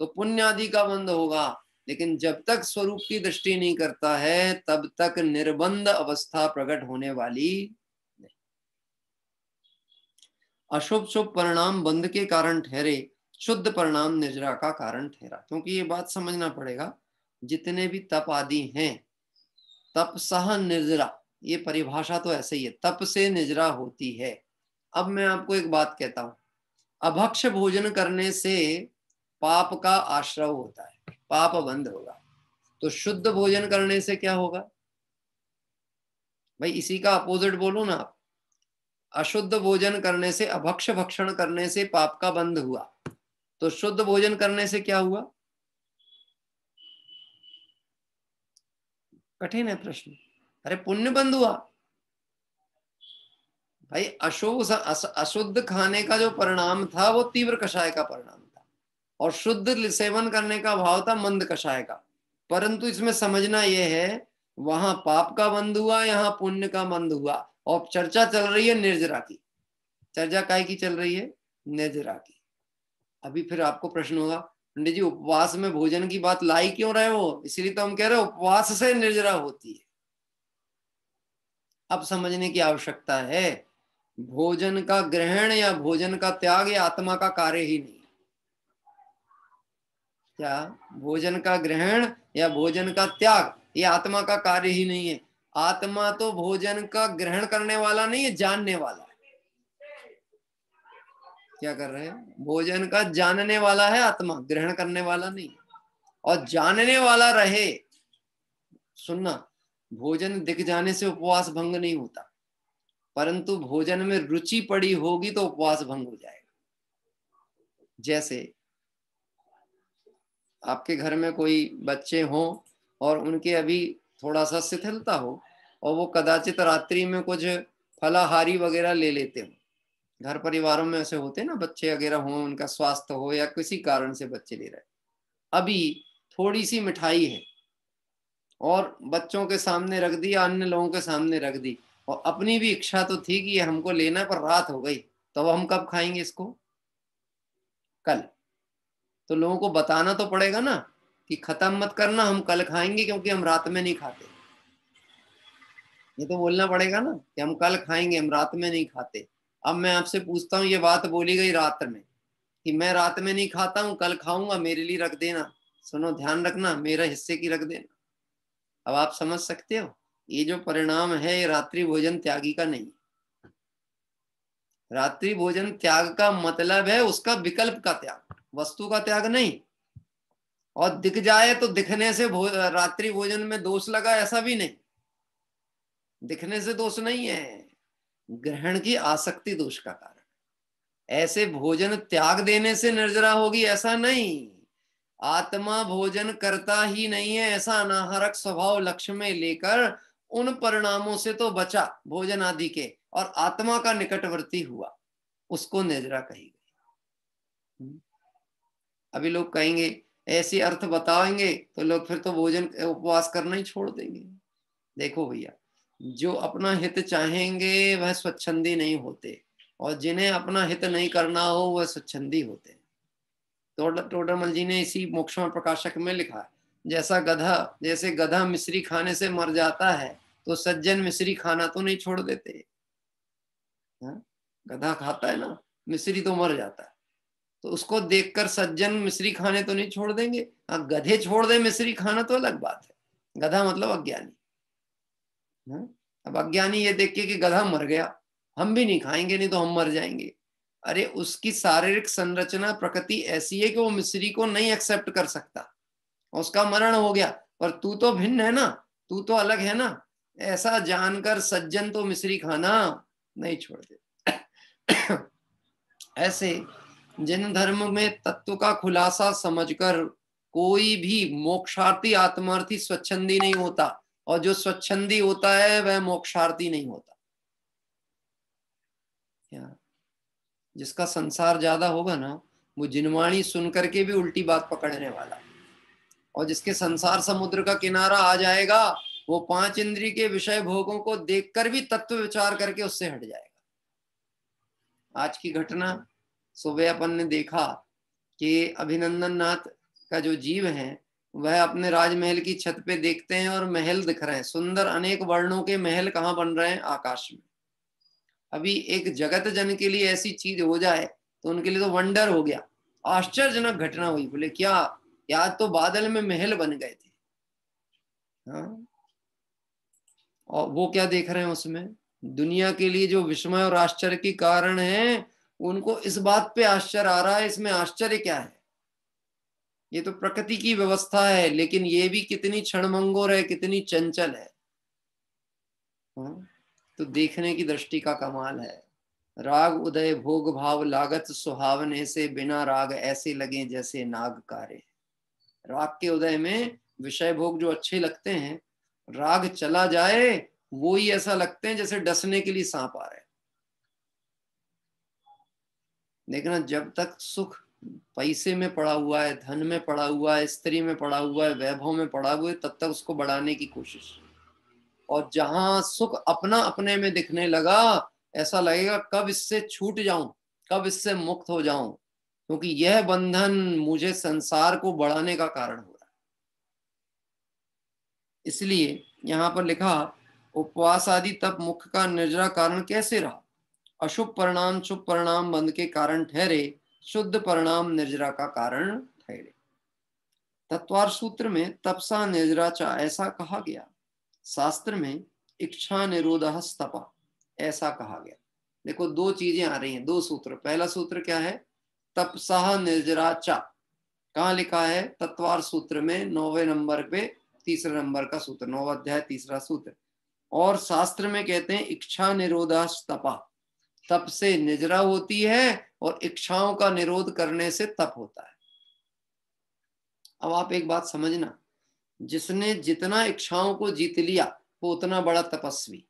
A: तो पुण्य आदि का बंध होगा। लेकिन जब तक स्वरूप की दृष्टि नहीं करता है तब तक निर्बंध अवस्था प्रकट होने वाली नहीं। अशुभ शुभ परिणाम बंध के कारण ठहरे, शुद्ध परिणाम निजरा का कारण ठहरा। क्योंकि ये बात समझना पड़ेगा, जितने भी तप आदि हैं, तप सह निर्जरा, ये परिभाषा तो ऐसे ही है, तप से निजरा होती है। अब मैं आपको एक बात कहता हूं, अभक्ष भोजन करने से पाप का आश्रव होता है, पाप बंद होगा। तो शुद्ध भोजन करने से क्या होगा भाई? इसी का अपोजिट बोलो ना आप। अशुद्ध भोजन करने से, अभक्ष भक्षण करने से पाप का बंध हुआ, तो शुद्ध भोजन करने से क्या हुआ? कठिन है प्रश्न। अरे पुण्य बंद हुआ भाई। अशुद्ध खाने का जो परिणाम था वो तीव्र कषाय का परिणाम था, और शुद्ध सेवन करने का भाव था मंद कषाय का। परंतु इसमें समझना यह है, वहां पाप का बंध हुआ, यहाँ पुण्य का बंध हुआ। और चर्चा चल रही है निर्जरा की। चर्चा काय की चल रही है? निर्जरा की। अभी फिर आपको प्रश्न होगा, पंडित जी उपवास में भोजन की बात लाई क्यों रहे हो? इसलिए तो हम कह रहे हैं उपवास से निर्जरा होती है। अब समझने की आवश्यकता है, भोजन का ग्रहण या भोजन का त्याग ये आत्मा का कार्य ही नहीं। क्या भोजन का ग्रहण या भोजन का त्याग ये आत्मा का कार्य ही नहीं है? आत्मा तो भोजन का ग्रहण करने वाला नहीं है, जानने वाला है। क्या कर रहे हैं? भोजन का जानने वाला है आत्मा, ग्रहण करने वाला नहीं। और जानने वाला रहे, सुनना, भोजन दिख जाने से उपवास भंग नहीं होता, परंतु भोजन में रुचि पड़ी होगी तो उपवास भंग हो जाएगा। जैसे आपके घर में कोई बच्चे हों और उनके अभी थोड़ा सा शिथिलता हो, और वो कदाचित रात्रि में कुछ फलाहारी वगैरह ले लेते हो। घर परिवारों में ऐसे होते हैं ना, बच्चे वगैरह हों, उनका स्वास्थ्य हो या किसी कारण से बच्चे ले रहे, अभी थोड़ी सी मिठाई है और बच्चों के सामने रख दी या अन्य लोगों के सामने रख दी, और अपनी भी इच्छा तो थी कि ये हमको लेना है, पर रात हो गई, तो हम कब खाएंगे इसको? कल। तो लोगों को बताना तो पड़ेगा ना कि खत्म मत करना, हम कल खाएंगे क्योंकि हम रात में नहीं खाते। ये तो बोलना पड़ेगा ना कि हम कल खाएंगे, हम रात में नहीं खाते। अब मैं आपसे पूछता हूँ, ये बात बोली गई रात में कि मैं रात में नहीं खाता हूँ, कल खाऊंगा, मेरे लिए रख देना। सुनो, ध्यान रखना, मेरे हिस्से की रख देना। अब आप समझ सकते हो, ये जो परिणाम है ये रात्रि भोजन त्यागी का नहीं। रात्रि भोजन त्याग का मतलब है उसका विकल्प का त्याग, वस्तु का त्याग नहीं। और दिख जाए तो दिखने से रात्रि भोजन में दोष लगा, ऐसा भी नहीं। दिखने से दोष नहीं है, ग्रहण की आसक्ति दोष का कारण। ऐसे भोजन त्याग देने से निर्जरा होगी ऐसा नहीं। आत्मा भोजन करता ही नहीं है, ऐसा अनाहारक स्वभाव लक्ष्य में लेकर उन परिणामों से तो बचा भोजन आदि के, और आत्मा का निकटवर्ती हुआ, उसको निर्जरा कही गई। अभी लोग कहेंगे, ऐसे अर्थ बताएंगे तो लोग फिर तो भोजन उपवास करना ही छोड़ देंगे। देखो भैया, जो अपना हित चाहेंगे वह स्वच्छंदी नहीं होते, और जिन्हें अपना हित नहीं करना हो वह स्वच्छंदी होते। टोडरमल जी ने इसी मोक्षमा प्रकाशक में लिखा है, जैसे गधा मिश्री खाने से मर जाता है तो सज्जन मिश्री खाना तो नहीं छोड़ देते। गधा खाता है ना मिश्री तो मर जाता है, तो उसको देखकर सज्जन मिश्री खाने तो नहीं छोड़ देंगे। हाँ, गधे छोड़ दे मिश्री खाना तो अलग बात है। गधा मतलब अज्ञानी। अब अज्ञानी ये देख के कि गधा मर गया, हम भी नहीं खाएंगे, नहीं तो हम मर जाएंगे। अरे उसकी शारीरिक संरचना प्रकृति ऐसी है कि वो मिश्री को नहीं एक्सेप्ट कर सकता, उसका मरण हो गया, पर तू तो भिन्न है ना, तू तो अलग है ना। ऐसा जानकर सज्जन तो मिश्री खाना नहीं छोड़ते। ऐसे जिन धर्म में तत्व का खुलासा समझकर कोई भी मोक्षार्थी आत्मार्थी स्वच्छंदी नहीं होता, और जो स्वच्छंदी होता है वह मोक्षार्थी नहीं होता। जिसका संसार ज्यादा होगा ना, वो जिनवाणी सुन करके भी उल्टी बात पकड़ने वाला। और जिसके संसार समुद्र का किनारा आ जाएगा वो 5 इंद्रिय के विषय भोगों को देखकर भी तत्व विचार करके उससे हट जाएगा। आज की घटना सुबह अपन ने देखा कि अभिनंदन नाथ का जो जीव है वह अपने राजमहल की छत पे देखते हैं और महल दिख रहे हैं, सुंदर अनेक वर्णों के महल कहाँ बन रहे हैं? आकाश में। अभी एक जगत जन के लिए ऐसी चीज हो जाए तो उनके लिए तो वंडर हो गया, आश्चर्यजनक घटना हुई। बोले क्या? आज तो बादल में महल बन गए थे। हाँ, और वो क्या देख रहे हैं उसमें? दुनिया के लिए जो विस्मय और आश्चर्य की कारण है उनको इस बात पे आश्चर्य आ रहा है, इसमें आश्चर्य क्या है? ये तो प्रकृति की व्यवस्था है, लेकिन ये भी कितनी क्षणभंगुर है, कितनी चंचल है। हाँ? तो देखने की दृष्टि का कमाल है। राग उदय भोग भाव लागत सुहावने से, बिना राग ऐसे लगे जैसे नाग कारे। राग के उदय में विषय भोग जो अच्छे लगते हैं, राग चला जाए वो ही ऐसा लगते हैं जैसे डसने के लिए सांप आ रहे हैं। देखना, जब तक सुख पैसे में पड़ा हुआ है, धन में पड़ा हुआ है, स्त्री में पड़ा हुआ है, वैभव में पड़ा हुआ है, तब तक उसको बढ़ाने की कोशिश। और जहां सुख अपना अपने में दिखने लगा, ऐसा लगेगा कब इससे छूट जाऊं, कब इससे मुक्त हो जाऊं, क्योंकि यह बंधन मुझे संसार को बढ़ाने का कारण हो रहा है। इसलिए यहां पर लिखा, उपवास आदि तप मुख्य का निर्जरा कारण कैसे रहा? अशुभ परिणाम शुभ परिणाम बंध के कारण ठहरे, शुद्ध परिणाम निर्जरा का कारण ठहरे। तत्वार सूत्र में तपसा निर्जरा चा ऐसा कहा गया, शास्त्र में इच्छा निरोधः तपा ऐसा कहा गया। देखो, दो चीजें आ रही हैं, दो सूत्र। पहला सूत्र क्या है? तपसा निर्जरा चा। कहाँ लिखा है? तत्वार सूत्र में 9वें नंबर पे, तीसरे नंबर का सूत्र, 9वां अध्याय तीसरा सूत्र। और शास्त्र में कहते हैं इच्छा निरोधः तपा, तप से निजरा होती है और इच्छाओं का निरोध करने से तप होता है। अब आप एक बात समझना, जिसने जितना इच्छाओं को जीत लिया वो उतना बड़ा तपस्वी।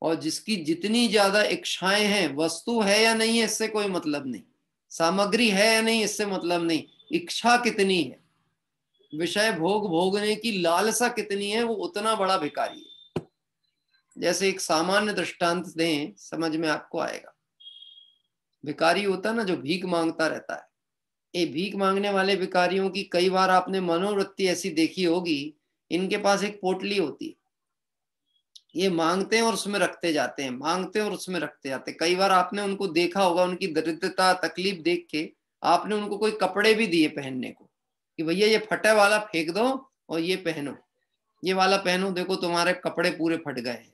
A: और जिसकी जितनी ज्यादा इच्छाएं हैं, वस्तु है या नहीं है इससे कोई मतलब नहीं, सामग्री है या नहीं इससे मतलब नहीं, इच्छा कितनी है, विषय भोग भोगने की लालसा कितनी है, वो उतना बड़ा भिखारी है। जैसे एक सामान्य दृष्टांत दें, समझ में आपको आएगा। भिखारी होता ना जो भीख मांगता रहता है, ये भीख मांगने वाले भिखारियों की कई बार आपने मनोवृत्ति ऐसी देखी होगी, इनके पास एक पोटली होती है, ये मांगते हैं और उसमें रखते जाते हैं, मांगते हैं और उसमें रखते जाते हैं। कई बार आपने उनको देखा होगा, उनकी दरिद्रता तकलीफ देख के आपने उनको कोई कपड़े भी दिए पहनने को, कि भैया ये फटे वाला फेंक दो और ये पहनो, ये वाला पहनो, देखो तुम्हारे कपड़े पूरे फट गए हैं।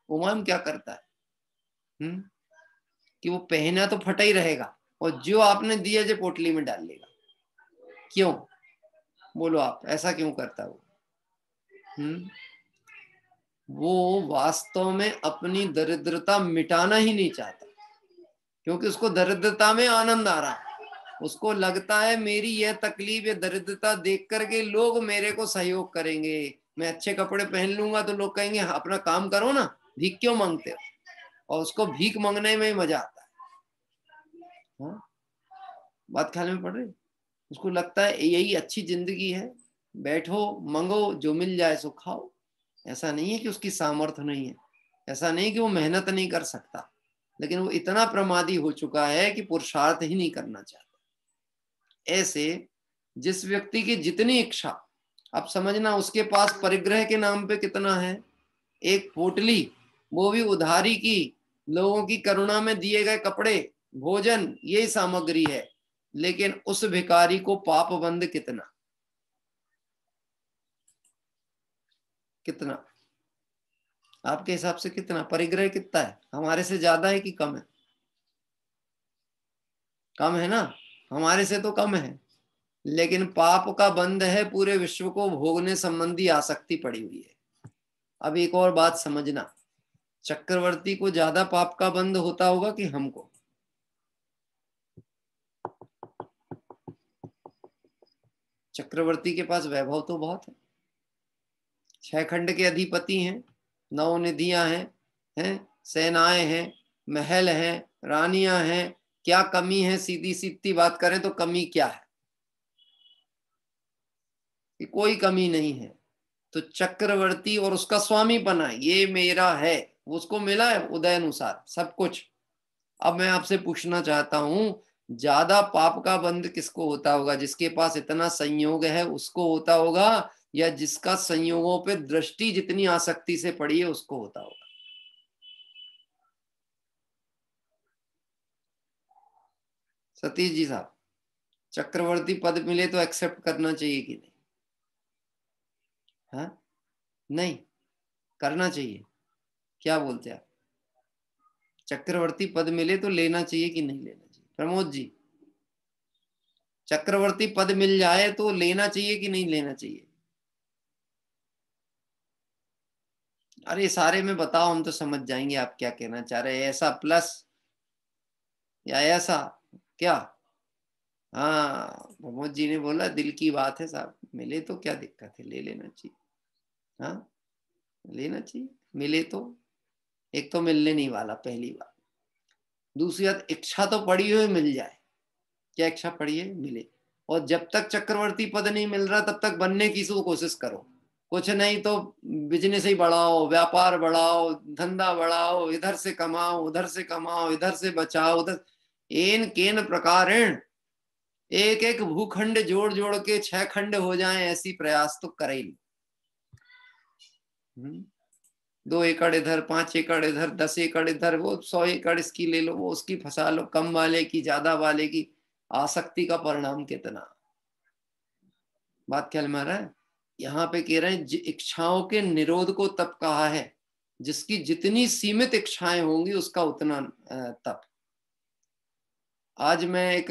A: वो मालूम क्या करता है? कि वो पहना तो फटा ही रहेगा और जो आपने दिया जो पोटली में डाल लेगा। क्यों? बोलो आप, ऐसा क्यों करता है वो? वो वास्तव में अपनी दरिद्रता मिटाना ही नहीं चाहता, क्योंकि उसको दरिद्रता में आनंद आ रहा है। उसको लगता है मेरी यह तकलीफ, यह दरिद्रता देख करके लोग मेरे को सहयोग करेंगे, मैं अच्छे कपड़े पहन लूंगा तो लोग कहेंगे अपना काम करो ना, भीख क्यों मांगते हो? और उसको भीख मांगने में मजा आता है। हाँ? बात ख्याल में पड़ रही? उसको लगता है यही अच्छी जिंदगी है, बैठो मंगो जो मिल जाए सो खाओ। ऐसा नहीं है कि उसकी सामर्थ्य नहीं है, ऐसा नहीं कि वो मेहनत नहीं कर सकता, लेकिन वो इतना प्रमादी हो चुका है कि पुरुषार्थ ही नहीं करना चाहता। ऐसे जिस व्यक्ति की जितनी इच्छा, आप समझना उसके पास परिग्रह के नाम पे कितना है, एक पोटली, वो भी उधारी की, लोगों की करुणा में दिए गए कपड़े, भोजन, यही सामग्री है। लेकिन उस भिखारी को पाप बंद कितना, कितना आपके हिसाब से कितना परिग्रह कितना है? हमारे से ज्यादा है कि कम है? कम है ना, हमारे से तो कम है। लेकिन पाप का बंध है पूरे विश्व को भोगने संबंधी आसक्ति पड़ी हुई है। अब एक और बात समझना, चक्रवर्ती को ज्यादा पाप का बंध होता होगा कि हमको? चक्रवर्ती के पास वैभव तो बहुत है, 6 खंड के अधिपति हैं, 9 निधियां हैं, सेनाएं हैं, महल हैं, रानियां हैं, क्या कमी है? सीधी सीधी बात करें तो कमी क्या है? कि कोई कमी नहीं है। तो चक्रवर्ती और उसका स्वामी बना, ये मेरा है, उसको मिला है उदय अनुसार सब कुछ। अब मैं आपसे पूछना चाहता हूं, ज्यादा पाप का बंध किसको होता होगा? जिसके पास इतना संयोग है उसको होता होगा, या जिसका संयोगों पे दृष्टि जितनी आसक्ति से पड़ी है उसको होता होगा? सतीश जी साहब, चक्रवर्ती पद मिले तो एक्सेप्ट करना चाहिए कि नहीं? हाँ, नहीं करना चाहिए? क्या बोलते हैं आप? चक्रवर्ती पद मिले तो लेना चाहिए कि नहीं लेना चाहिए? प्रमोद जी, चक्रवर्ती पद मिल जाए तो लेना चाहिए कि नहीं लेना चाहिए? अरे सारे में बताओ, हम तो समझ जाएंगे आप क्या कहना चाह रहे हैं। ऐसा प्लस या ऐसा क्या? हाँ, प्रमोद जी ने बोला दिल की बात है साहब, मिले तो क्या दिक्कत है, ले लेना चाहिए। हाँ, लेना चाहिए, मिले तो। एक तो मिलने नहीं वाला, पहली बात। दूसरी बात, इच्छा तो पड़ी हुई मिल जाए। क्या इच्छा पड़ी है? मिले। और जब तक चक्रवर्ती पद नहीं मिल रहा तब तक बनने की कोशिश करो। कुछ नहीं तो बिजनेस ही बढ़ाओ, व्यापार बढ़ाओ, धंधा बढ़ाओ, इधर से कमाओ, उधर से कमाओ, इधर से बचाओ, उधर एन केन प्रकारेण एक एक भूखंड जोड़ जोड़ के 6 खंड हो जाएं, ऐसी प्रयास तो करे ही। 2 एकड़ इधर, 5 एकड़ इधर, 10 एकड़ इधर, वो 100 एकड़ इसकी ले लो, वो उसकी फंसा लो, कम वाले की ज्यादा वाले की। आसक्ति का परिणाम कितना? बात ख्याल में आ रहा है? यहाँ पे कह रहे हैं इच्छाओं के निरोध को तप कहा है। जिसकी जितनी सीमित इच्छाएं होंगी उसका उतना तप। आज मैं एक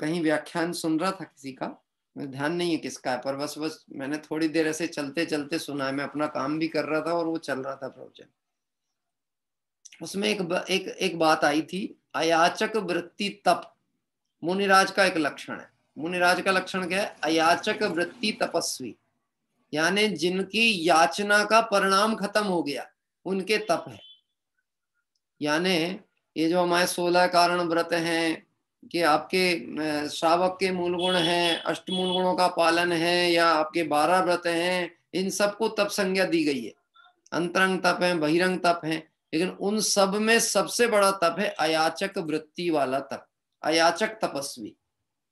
A: कहीं व्याख्यान सुन रहा था किसी का, मुझे ध्यान नहीं है किसका है, पर बस मैंने थोड़ी देर ऐसे चलते चलते सुना है। मैं अपना काम भी कर रहा था और वो चल रहा था प्रवचन। उसमें एक बात आई थी, अयाचक वृत्ति तप मुनिराज का एक लक्षण है। मुनिराज का लक्षण क्या है? अयाचक वृत्ति तपस्वी, यानी जिनकी याचना का परिणाम खत्म हो गया उनके तप है। यानी ये जो हमारे 16 कारण व्रत हैं, कि आपके श्रावक के मूल गुण हैं, अष्टमूल गुणों का पालन है, या आपके 12 व्रत हैं, इन सबको तप संज्ञा दी गई है। अंतरंग तप है, बहिरंग तप है, लेकिन उन सब में सबसे बड़ा तप है अयाचक वृत्ति वाला तप, अयाचक तपस्वी।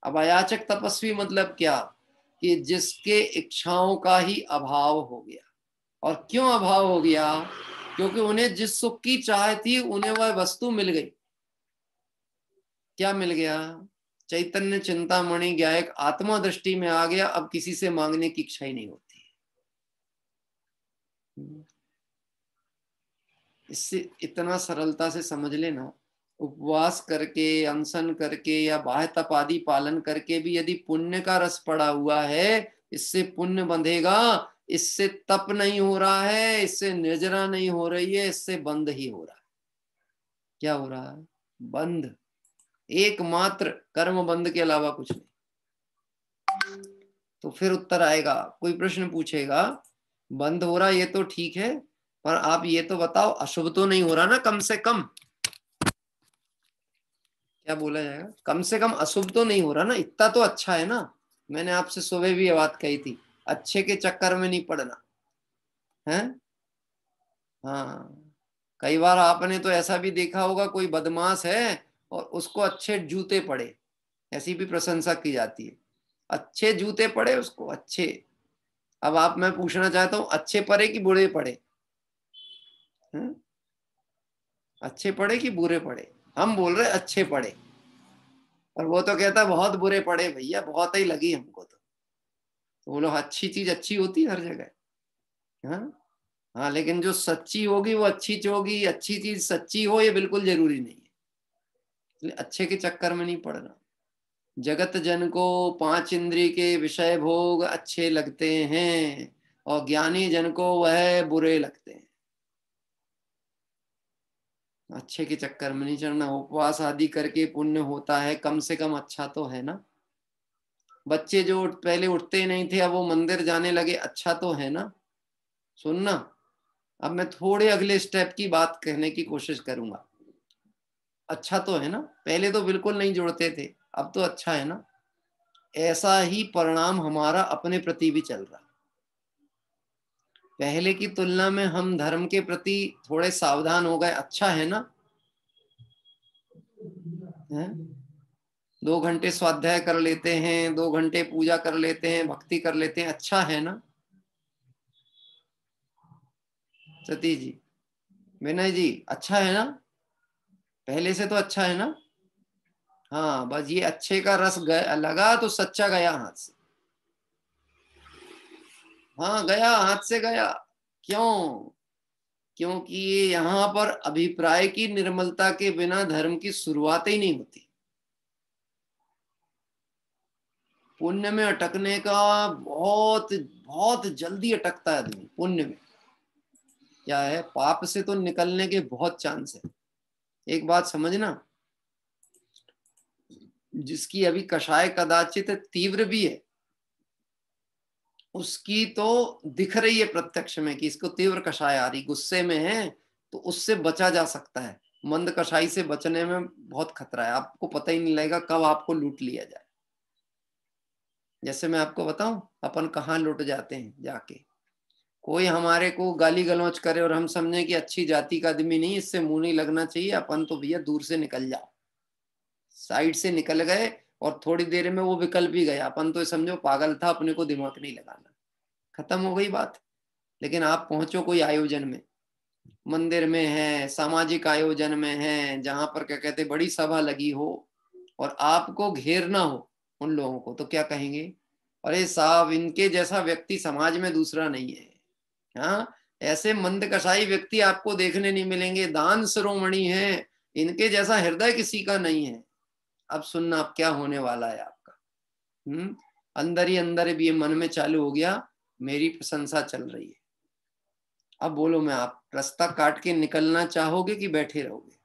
A: अब अयाचक तपस्वी मतलब क्या? कि जिसके इच्छाओं का ही अभाव हो गया। और क्यों अभाव हो गया? क्योंकि उन्हें जिस सुख की चाह थी उन्हें वह वस्तु मिल गई। क्या मिल गया? चैतन्य चिंतामणि ज्ञायक आत्मा दृष्टि में आ गया। अब किसी से मांगने की इच्छा ही नहीं होती। इससे इतना सरलता से समझ लेना, उपवास करके, अनशन करके, या बाह्य तप आदि पालन करके भी यदि पुण्य का रस पड़ा हुआ है, इससे पुण्य बंधेगा। इससे तप नहीं हो रहा है, इससे निर्जरा नहीं हो रही है, इससे बंध ही हो रहा है। क्या हो रहा है? बंध। एकमात्र कर्म बंध के अलावा कुछ नहीं। तो फिर उत्तर आएगा, कोई प्रश्न पूछेगा, बंद हो रहा ये तो ठीक है, पर आप ये तो बताओ अशुभ तो नहीं हो रहा ना? कम से कम क्या बोला जाएगा? कम से कम अशुभ तो नहीं हो रहा ना? इतना तो अच्छा है ना? मैंने आपसे सुबह भी ये बात कही थी, अच्छे के चक्कर में नहीं पड़ना है। हाँ, कई बार आपने तो ऐसा भी देखा होगा, कोई बदमाश है और उसको अच्छे जूते पड़े, ऐसी भी प्रशंसा की जाती है। अच्छे जूते पड़े उसको, अच्छे। अब आप, मैं पूछना चाहता हूं, अच्छे पड़े कि बुरे पड़े? अच्छे पड़े कि बुरे पड़े? हम बोल रहे अच्छे पड़े, और वो तो कहता बहुत बुरे पड़े भैया, बहुत ही लगी हमको तो बोलो अच्छी चीज अच्छी होती है हर जगह। हाँ, हाँ, लेकिन जो सच्ची होगी वो अच्छी होगी। अच्छी चीज सच्ची हो ये बिल्कुल जरूरी नहीं है। इसलिए अच्छे के चक्कर में नहीं पड़ना। जगत जन को 5 इंद्रिय के विषय भोग अच्छे लगते हैं, और ज्ञानी जन को वह बुरे लगते हैं। अच्छे के चक्कर में नहीं चढ़ना। उपवास आदि करके पुण्य होता है, कम से कम अच्छा तो है ना? बच्चे जो पहले उठते नहीं थे अब वो मंदिर जाने लगे, अच्छा तो है ना? सुनना, अब मैं थोड़े अगले स्टेप की बात कहने की कोशिश करूंगा। अच्छा तो है ना? पहले तो बिल्कुल नहीं जुड़ते थे, अब तो अच्छा है ना? ऐसा ही परिणाम हमारा अपने प्रति भी चल रहा। पहले की तुलना में हम धर्म के प्रति थोड़े सावधान हो गए, अच्छा है ना? 2 घंटे स्वाध्याय कर लेते हैं, 2 घंटे पूजा कर लेते हैं, भक्ति कर लेते हैं, अच्छा है ना? सतीश जी, विनय जी, अच्छा है ना? पहले से तो अच्छा है ना? हाँ, बस ये अच्छे का रस गया, लगा तो सच्चा गया हाथ से। हाँ, गया हाथ से गया। क्यों? क्योंकि ये यहाँ पर अभिप्राय की निर्मलता के बिना धर्म की शुरुआत ही नहीं होती। पुण्य में अटकने का बहुत बहुत जल्दी अटकता है आदमी। पुण्य में क्या है, पाप से तो निकलने के बहुत चांस है। एक बात समझना, जिसकी अभी कषाय कदाचित तीव्र भी है, उसकी तो दिख रही है प्रत्यक्ष में कि इसको तीव्र कषाय आ रही, गुस्से में है, तो उससे बचा जा सकता है। मंद कषाय से बचने में बहुत खतरा है, आपको पता ही नहीं लगेगा कब आपको लूट लिया जाए। जैसे मैं आपको बताऊं, अपन कहाँ लुट जाते हैं जाके, कोई हमारे को गाली गलौज करे और हम समझे कि अच्छी जाति का आदमी नहीं, इससे मुंह नहीं लगना चाहिए, अपन तो भैया दूर से निकल जाओ। साइड से निकल गए और थोड़ी देर में वो विकल्प भी गया, अपन तो समझो पागल था, अपने को दिमाग नहीं लगाना, खत्म हो गई बात। लेकिन आप पहुंचो कोई आयोजन में, मंदिर में है, सामाजिक आयोजन में है, जहां पर क्या कहते बड़ी सभा लगी हो और आपको घेरना हो उन लोगों को, तो क्या कहेंगे? अरे साहब, इनके जैसा व्यक्ति समाज में दूसरा नहीं है। हाँ, ऐसे मंद कसाई व्यक्ति आपको देखने नहीं मिलेंगे, दान शिरोमणि हैं, इनके जैसा हृदय किसी का नहीं है। अब सुनना अब क्या होने वाला है आपका। अंदर ही अंदर भी ये मन में चालू हो गया, मेरी प्रशंसा चल रही है। अब बोलो, मैं आप रास्ता काट के निकलना चाहोगे कि बैठे रहोगे?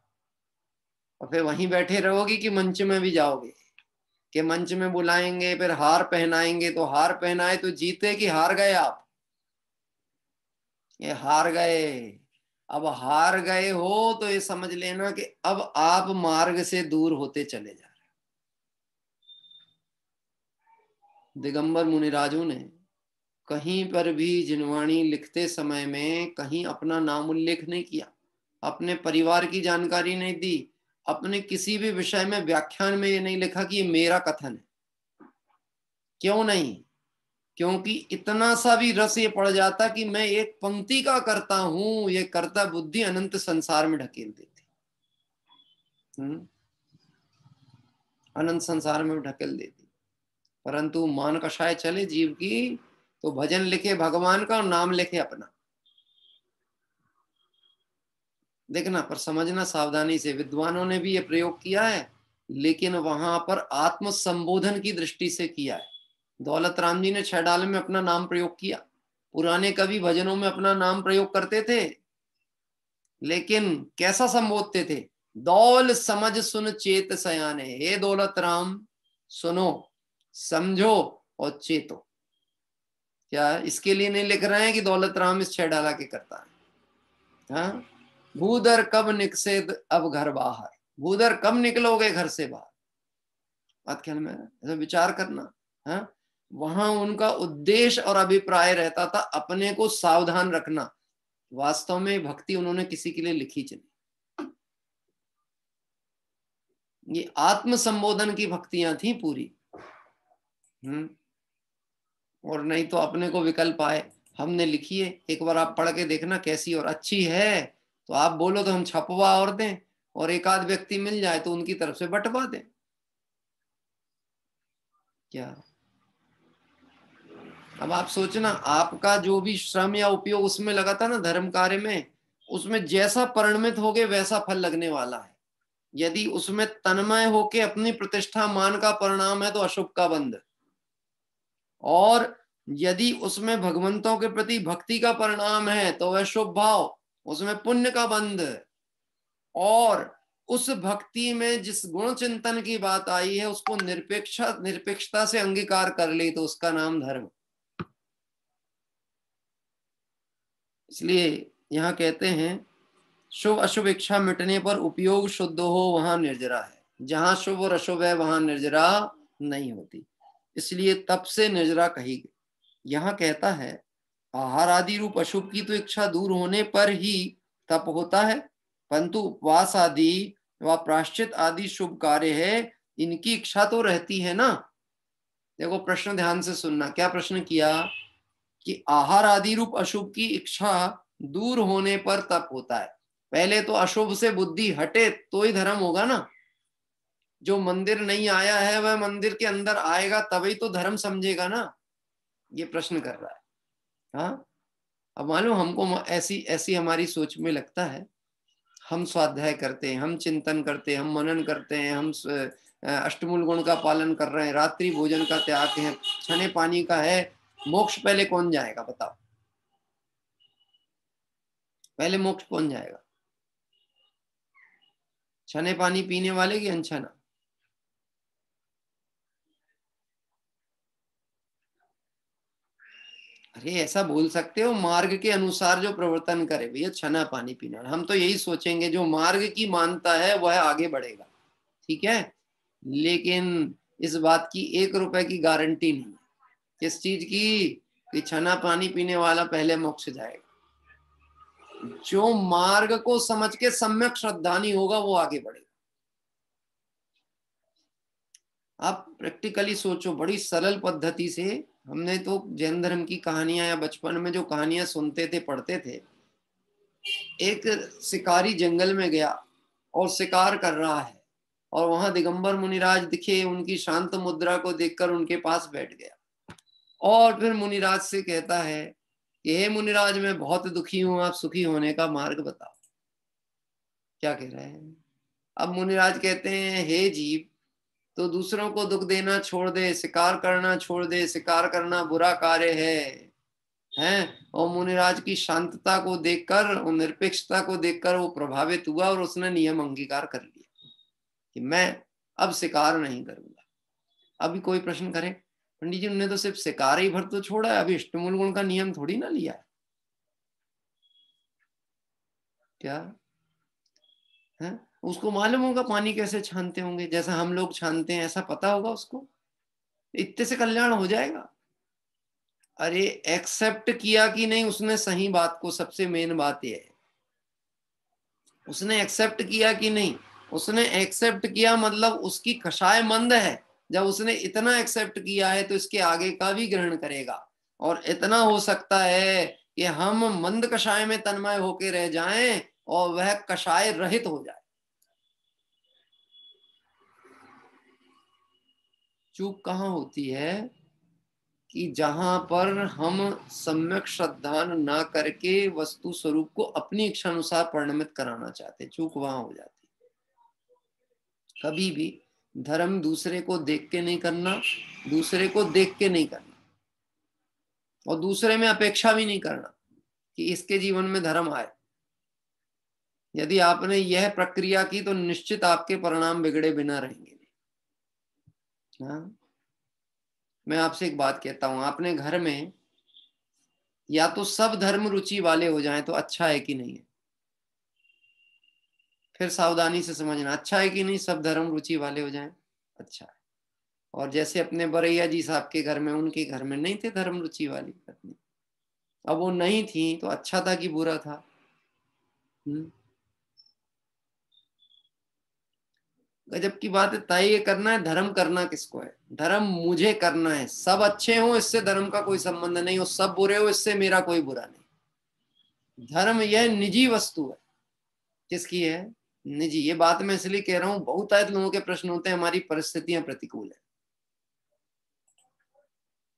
A: और फिर वहीं बैठे रहोगे कि मंच में भी जाओगे? कि मंच में बुलाएंगे, फिर हार पहनाएंगे, तो हार पहनाए तो जीते कि हार गए आप? ये हार गए। अब हार गए हो तो ये समझ लेना कि अब आप मार्ग से दूर होते चले जा रहे। दिगंबर मुनिराजों ने कहीं पर भी जिनवाणी लिखते समय में कहीं अपना नाम उल्लेख नहीं किया, अपने परिवार की जानकारी नहीं दी, अपने किसी भी विषय में व्याख्यान में ये नहीं लिखा कि ये मेरा कथन है। क्यों नहीं? क्योंकि इतना सा भी रस ये पड़ जाता कि मैं एक पंक्ति का करता हूं, ये कर्ता बुद्धि अनंत संसार में ढकेल देती। अनंत संसार में ढकेल देती। परंतु मान कषाय चले जीव की, तो भजन लिखे भगवान का और नाम लिखे अपना। देखना, पर समझना सावधानी से, विद्वानों ने भी ये प्रयोग किया है, लेकिन वहां पर आत्म संबोधन की दृष्टि से किया है। दौलत राम जी ने 6 डाल में अपना नाम प्रयोग किया। पुराने कवि भजनों में अपना नाम प्रयोग करते थे, लेकिन कैसा संबोधते थे? दौल समझ सुन चेत सयाने, हे दौलत राम सुनो, समझो और चेतो। क्या इसके लिए नहीं लिख रहे हैं कि दौलत राम इस 6 डाला के करता है? हाँ, भूदर कब निकसे अब घर बाहर, भूदर कब निकलोगे घर से बाहर? बात ख्याल में ऐसा विचार करना। हाँ, वहां उनका उद्देश्य और अभिप्राय रहता था अपने को सावधान रखना। वास्तव में भक्ति उन्होंने किसी के लिए लिखी चली, ये आत्म संबोधन की भक्तियां थी पूरी। और नहीं तो अपने को विकल्प आए, हमने लिखी है, एक बार आप पढ़ के देखना कैसी, और अच्छी है तो आप बोलो तो हम छपवा और दें, और एक आध व्यक्ति मिल जाए तो उनकी तरफ से बंटवा दें। क्या अब आप सोचना, आपका जो भी श्रम या उपयोग उसमें लगा था ना धर्म कार्य में, उसमें जैसा परिणमित होगे वैसा फल लगने वाला है। यदि उसमें तन्मय होके अपनी प्रतिष्ठा मान का परिणाम है तो अशुभ का बंध, और यदि उसमें भगवंतों के प्रति भक्ति का परिणाम है तो वह शुभ भाव, उसमें पुण्य का बंध। और उस भक्ति में जिस गुण चिंतन की बात आई है उसको निरपेक्षता से अंगीकार कर ली तो उसका नाम धर्म। इसलिए यहाँ कहते हैं, शुभ अशुभ इच्छा मिटने पर उपयोग शुद्ध हो वहां निर्जरा है, जहां शुभ और अशुभ है वहां निर्जरा नहीं होती। इसलिए तप से निर्जरा कही गई। यहाँ कहता है आहार आदि रूप अशुभ की तो इच्छा दूर होने पर ही तप होता है, परंतु उपवास आदि व प्रायश्चित आदि शुभ कार्य है, इनकी इच्छा तो रहती है ना। देखो प्रश्न ध्यान से सुनना, क्या प्रश्न किया कि आहार आदि रूप अशुभ की इच्छा दूर होने पर तप होता है। पहले तो अशुभ से बुद्धि हटे तो ही धर्म होगा ना। जो मंदिर नहीं आया है वह मंदिर के अंदर आएगा तभी तो धर्म समझेगा ना। ये प्रश्न कर रहा है। हाँ, अब मालूम हमको ऐसी ऐसी हमारी सोच में लगता है, हम स्वाध्याय करते हैं, हम चिंतन करते हैं, हम मनन करते हैं, हम अष्टमूल गुण का पालन कर रहे हैं, रात्रि भोजन का त्याग है, छने पानी का है, मोक्ष पहले कौन जाएगा बताओ? पहले मोक्ष कौन जाएगा? छने पानी पीने वाले की अनछना? अरे ऐसा बोल सकते हो, मार्ग के अनुसार जो प्रवर्तन करे भैया, छना पानी पीना। हम तो यही सोचेंगे जो मार्ग की मानता है वह आगे बढ़ेगा, ठीक है। लेकिन इस बात की 1 रुपए की गारंटी नहीं। किस चीज की? कि छना पानी पीने वाला पहले मोक्ष जाएगा। जो मार्ग को समझ के सम्यक श्रद्धानी होगा वो आगे बढ़ेगा। आप प्रैक्टिकली सोचो, बड़ी सरल पद्धति से। हमने तो जैन धर्म की कहानियां या बचपन में जो कहानियां सुनते थे, पढ़ते थे, एक शिकारी जंगल में गया और शिकार कर रहा है, और वहां दिगंबर मुनिराज दिखे, उनकी शांत मुद्रा को देखकर उनके पास बैठ गया और फिर मुनिराज से कहता है कि हे मुनिराज, मैं बहुत दुखी हूं, आप सुखी होने का मार्ग बताओ। क्या कह रहे हैं? अब मुनिराज कहते हैं हे जीव, तो दूसरों को दुख देना छोड़ दे, शिकार करना छोड़ दे, शिकार करना बुरा कार्य है। हैं? और मुनिराज की शांतता को देखकर और निरपेक्षता को देखकर वो प्रभावित हुआ और उसने नियम अंगीकार कर लिया कि मैं अब शिकार नहीं करूंगा। अभी कोई प्रश्न करे, पंडित जी उन्होंने तो सिर्फ शिकार ही भर तो छोड़ा है, अभी इष्टमूल गुण का नियम थोड़ी ना लिया है। क्या है? उसको मालूम होगा पानी कैसे छानते होंगे, जैसा हम लोग छानते हैं ऐसा पता होगा उसको, इतने से कल्याण हो जाएगा। अरे एक्सेप्ट किया कि नहीं उसने सही बात को, सबसे मेन बात यह है उसने एक्सेप्ट किया कि नहीं। उसने एक्सेप्ट किया मतलब उसकी कषाय मंद है। जब उसने इतना एक्सेप्ट किया है तो इसके आगे का भी ग्रहण करेगा, और इतना हो सकता है कि हम मंद कषाय में तन्मय होके रह जाएं और वह कषाय रहित हो जाए। चूक कहाँ होती है कि जहां पर हम सम्यक श्रद्धान ना करके वस्तु स्वरूप को अपनी इच्छा अनुसार परिणमित कराना चाहते, चूक वहां हो जाती। कभी भी धर्म दूसरे को देख के नहीं करना, दूसरे को देख के नहीं करना, और दूसरे में अपेक्षा भी नहीं करना कि इसके जीवन में धर्म आए। यदि आपने यह प्रक्रिया की तो निश्चित आपके परिणाम बिगड़े बिना रहेंगे। हाँ, मैं आपसे एक बात कहता हूं, आपने घर में या तो सब धर्म रुचि वाले हो जाएं तो अच्छा है कि नहीं है? फिर सावधानी से समझना, अच्छा है कि नहीं सब धर्म रुचि वाले हो जाएं? अच्छा है। और जैसे अपने बरैया जी साहब के घर में, उनके घर में नहीं थे धर्म रुचि वाली पत्नी, अब वो नहीं थी तो अच्छा था कि बुरा था? गजब की बात है। तय ये करना है धर्म करना किसको है? धर्म मुझे करना है। सब अच्छे हो इससे धर्म का कोई संबंध नहीं, और सब बुरे हो इससे मेरा कोई बुरा नहीं। धर्म यह निजी वस्तु है। किसकी है? निजी। ये बात मैं इसलिए कह रहा हूं, बहुत आयत लोगों के प्रश्न होते हैं हमारी परिस्थितियां प्रतिकूल है।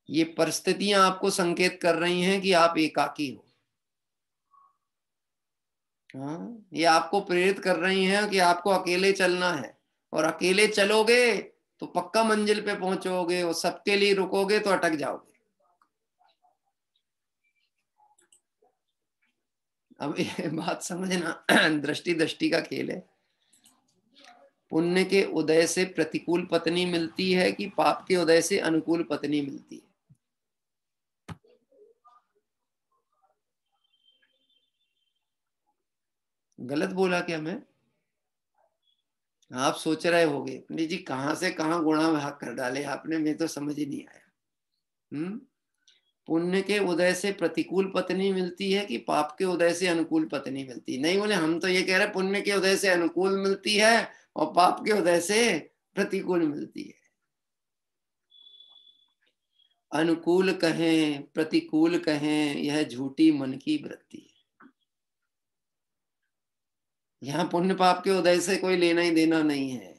A: ये परिस्थितियां आपको संकेत कर रही हैं कि आप एकाकी हो। हाँ, ये आपको प्रेरित कर रही हैं कि आपको अकेले चलना है, और अकेले चलोगे तो पक्का मंजिल पे पहुंचोगे, और सबके लिए रुकोगे तो अटक जाओगे। अब ये बात समझना, दृष्टि दृष्टि का खेल है। पुण्य के उदय से प्रतिकूल पत्नी मिलती है कि पाप के उदय से अनुकूल पत्नी मिलती है? गलत बोला क्या मैं? आप सोच रहे होगे पंडित जी कहाँ से कहाँ गुणा भाग कर डाले आपने, मैं तो समझ ही नहीं आया। पुण्य के उदय से प्रतिकूल पत्नी मिलती है कि पाप के उदय से अनुकूल पत्नी मिलती है? नहीं, बोले हम तो ये कह रहे पुण्य के उदय से अनुकूल मिलती है और पाप के उदय से प्रतिकूल मिलती है। अनुकूल कहें प्रतिकूल कहें, यह झूठी मन की वृत्ति है। यहाँ पुण्य पाप के उदय से कोई लेना ही देना नहीं है।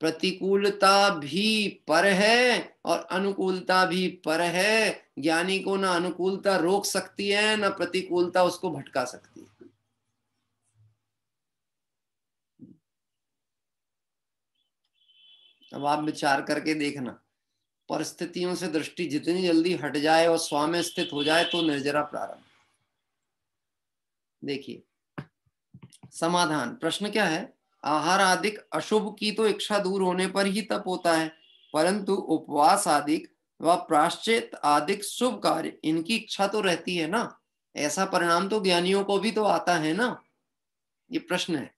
A: प्रतिकूलता भी पर है और अनुकूलता भी पर है। ज्ञानी को ना अनुकूलता रोक सकती है, ना प्रतिकूलता उसको भटका सकती है। अब आप विचार करके देखना, परिस्थितियों से दृष्टि जितनी जल्दी हट जाए और स्व में स्थित हो जाए तो निर्जरा प्रारंभ। देखिए समाधान, प्रश्न क्या है? आहार आदिक अशुभ की तो इच्छा दूर होने पर ही तप होता है, परंतु उपवास आदिक व प्राश्चित आदिक शुभ कार्य इनकी इच्छा तो रहती है ना। ऐसा परिणाम तो ज्ञानियों को भी तो आता है ना। ये प्रश्न है,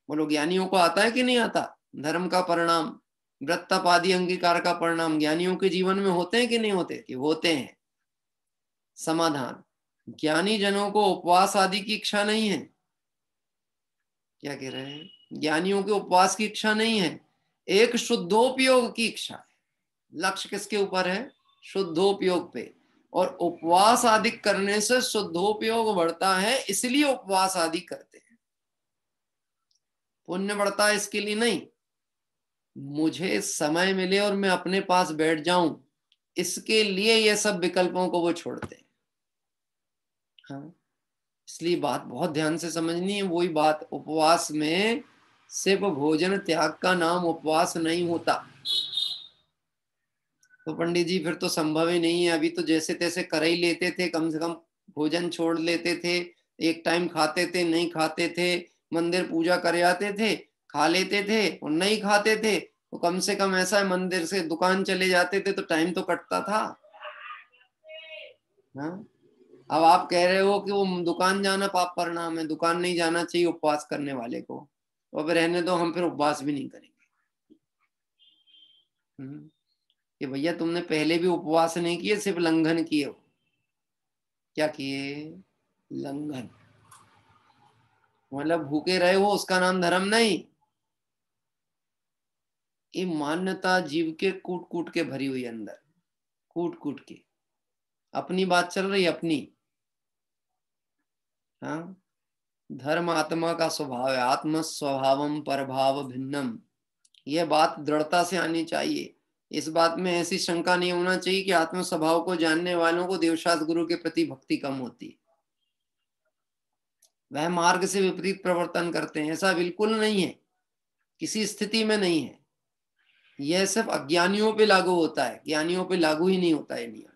A: बोलो ज्ञानियों को आता है कि नहीं आता? धर्म का परिणाम, व्रत तप आदि अंगीकार का परिणाम ज्ञानियों के जीवन में होते हैं कि नहीं होते? कि होते हैं। समाधान, ज्ञानी जनों को उपवास आदि की इच्छा नहीं है। क्या कह रहे हैं? ज्ञानियों के उपवास की इच्छा नहीं है, एक शुद्धोपयोग की इच्छा है। लक्ष्य किसके ऊपर है? शुद्धोपयोग पे। और उपवास आदि करने से शुद्धोपयोग बढ़ता है, इसलिए उपवास आदि करते हैं। पुण्य बढ़ता है इसके लिए नहीं, मुझे समय मिले और मैं अपने पास बैठ जाऊं, इसके लिए ये सब विकल्पों को वो छोड़ते हैं। हाँ, इसलिए बात बहुत ध्यान से समझनी है। वही बात, उपवास में सिर्फ भोजन त्याग का नाम उपवास नहीं होता। तो पंडित जी फिर तो संभव ही नहीं है। अभी तो जैसे तैसे कर ही लेते थे, कम से कम भोजन छोड़ लेते थे, एक टाइम खाते थे, नहीं खाते थे, मंदिर पूजा कर आते थे, खा लेते थे, और नहीं खाते थे तो कम से कम ऐसा है मंदिर से दुकान चले जाते थे तो टाइम तो कटता था। हाँ, अब आप कह रहे हो कि वो दुकान जाना पाप परिणाम है, दुकान नहीं जाना चाहिए उपवास करने वाले को, तो अब रहने दो, हम फिर उपवास भी नहीं करेंगे। कि भैया तुमने पहले भी उपवास नहीं किए, सिर्फ लंघन किए हो। क्या किए? लंघन। मतलब भूखे रहे हो, उसका नाम धर्म नहीं। ये मान्यता जीव के कूट कूट के भरी हुई अंदर, कूट कूट के अपनी बात चल रही, अपनी। हाँ, धर्म आत्मा का स्वभाव है, आत्म स्वभावम परभाव भिन्नम। यह बात दृढ़ता से आनी चाहिए। इस बात में ऐसी शंका नहीं होना चाहिए कि आत्म स्वभाव को जानने वालों को देवशास्त्र गुरु के प्रति भक्ति कम होती है, वह मार्ग से विपरीत प्रवर्तन करते हैं। ऐसा बिल्कुल नहीं है, किसी स्थिति में नहीं है। यह सिर्फ अज्ञानियों पे लागू होता है, ज्ञानियों पे लागू ही नहीं होता है नियम।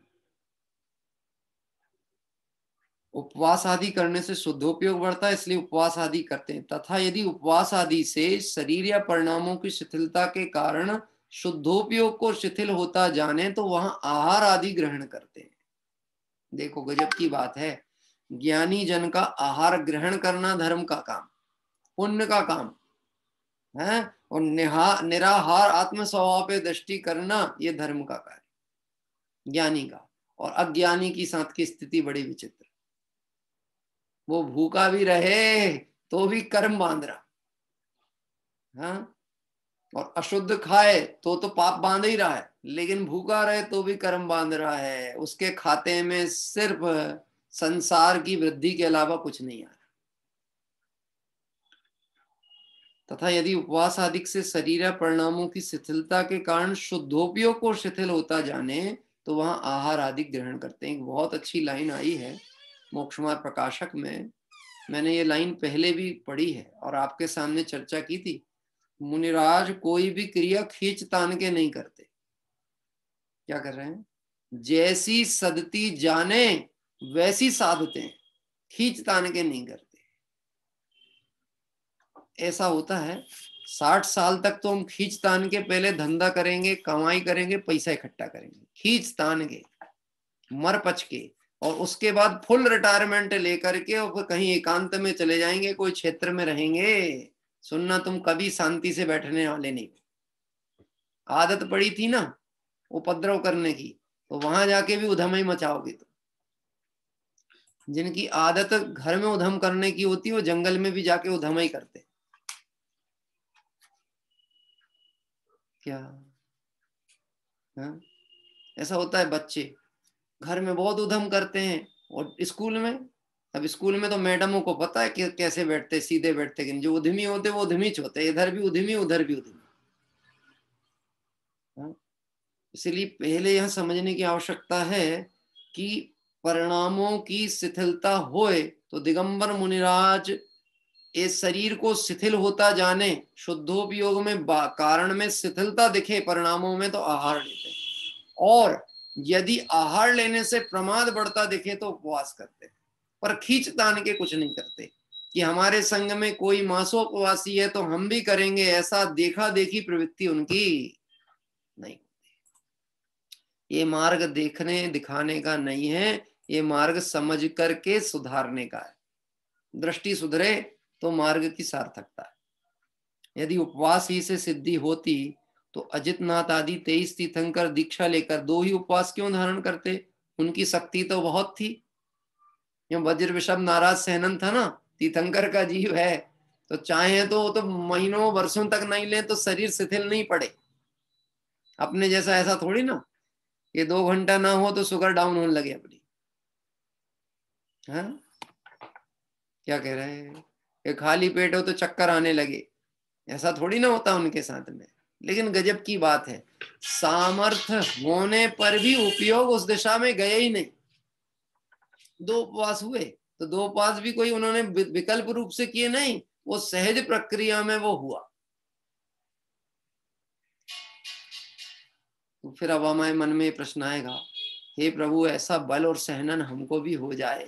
A: उपवास आदि करने से शुद्धोपयोग बढ़ता है, इसलिए उपवास आदि करते हैं। तथा यदि उपवास आदि से शरीर या परिणामों की शिथिलता के कारण शुद्धोपयोग को शिथिल होता जाने तो वहां आहार आदि ग्रहण करते हैं। देखो गजब की बात है, ज्ञानी जन का आहार ग्रहण करना धर्म का काम, पुण्य का काम है, और निराहार आत्म स्वभाव पे दृष्टि करना ये धर्म का कार्य ज्ञानी का। और अज्ञानी की साथ की स्थिति बड़ी विचित्र, वो भूखा भी रहे तो भी कर्म बांध रहा, हाँ, और अशुद्ध खाए तो पाप बांध ही रहा है, लेकिन भूखा रहे तो भी कर्म बांध रहा है। उसके खाते में सिर्फ संसार की वृद्धि के अलावा कुछ नहीं आ रहा। तथा यदि उपवास आदि से शरीर परिणामों की शिथिलता के कारण शुद्धोपयोग को शिथिल होता जाने तो वहां आहार आदि ग्रहण करते हैं। एक बहुत अच्छी लाइन आई है मोक्षमार्ग प्रकाशक में, मैंने ये लाइन पहले भी पढ़ी है और आपके सामने चर्चा की थी। मुनिराज कोई भी क्रिया खींच तान के नहीं करते। क्या कर रहे हैं? जैसी सदती जाने वैसी साधते हैं, खींच तान के नहीं करते। ऐसा होता है 60 साल तक तो हम खींच तान के पहले धंधा करेंगे, कमाई करेंगे, पैसा इकट्ठा करेंगे, खींच तान के, मर पच के, और उसके बाद फुल रिटायरमेंट लेकर के और कहीं एकांत में चले जाएंगे, कोई क्षेत्र में रहेंगे, सुनना, तुम कभी शांति से बैठने वाले नहीं। आदत पड़ी थी ना उपद्रव करने की, तो वहां जाके भी उधम ही मचाओगे। तो जिनकी आदत घर में उधम करने की होती है वो जंगल में भी जाके उधम ही करते। क्या हाँ? ऐसा होता है, बच्चे घर में बहुत उधम करते हैं और स्कूल में, अब स्कूल में तो मैडमों को पता है कि कैसे बैठते, सीधे बैठते, कि जो उद्यमी होते वो उद्यमी होते, इधर भी उद्यमी उधर भी उद्यमी। हाँ? इसलिए पहले यह समझने की आवश्यकता है कि परिणामों की शिथिलता होए तो दिगंबर मुनिराज इस शरीर को शिथिल होता जाने, शुद्धोपयोग में कारण में शिथिलता दिखे परिणामों में, तो आहार लेते हैं। और यदि आहार लेने से प्रमाद बढ़ता दिखे तो उपवास करते हैं, पर खींच तान के कुछ नहीं करते कि हमारे संग में कोई मासोपवासी है तो हम भी करेंगे, ऐसा देखा देखी प्रवृत्ति उनकी नहीं। ये मार्ग देखने दिखाने का नहीं है, ये मार्ग समझ करके सुधारने का है। दृष्टि सुधरे तो मार्ग की सार्थकता है। यदि उपवास ही से सिद्धि होती तो अजितनाथ आदि 23 तीर्थंकर दीक्षा लेकर 2 ही उपवास क्यों धारण करते? उनकी शक्ति तो बहुत थी। वज्र विषभ नाराज सहनन था ना, तीर्थंकर का जीव है, तो चाहे तो महीनों वर्षों तक नहीं ले तो शरीर शिथिल नहीं पड़े। अपने जैसा ऐसा थोड़ी ना, ये 2 घंटा ना हो तो शुगर डाउन होने लगे अपनी। हाँ, क्या कह रहे हैं? ये खाली पेट हो तो चक्कर आने लगे, ऐसा थोड़ी ना होता उनके साथ में। लेकिन गजब की बात है, सामर्थ्य होने पर भी उपयोग उस दिशा में गए ही नहीं। 2 उपवास हुए तो 2 उपवास भी कोई उन्होंने विकल्प रूप से किए नहीं, वो सहज प्रक्रिया में वो हुआ। तो फिर अब हमारे मन में प्रश्न आएगा, हे प्रभु ऐसा बल और सहनन हमको भी हो जाए।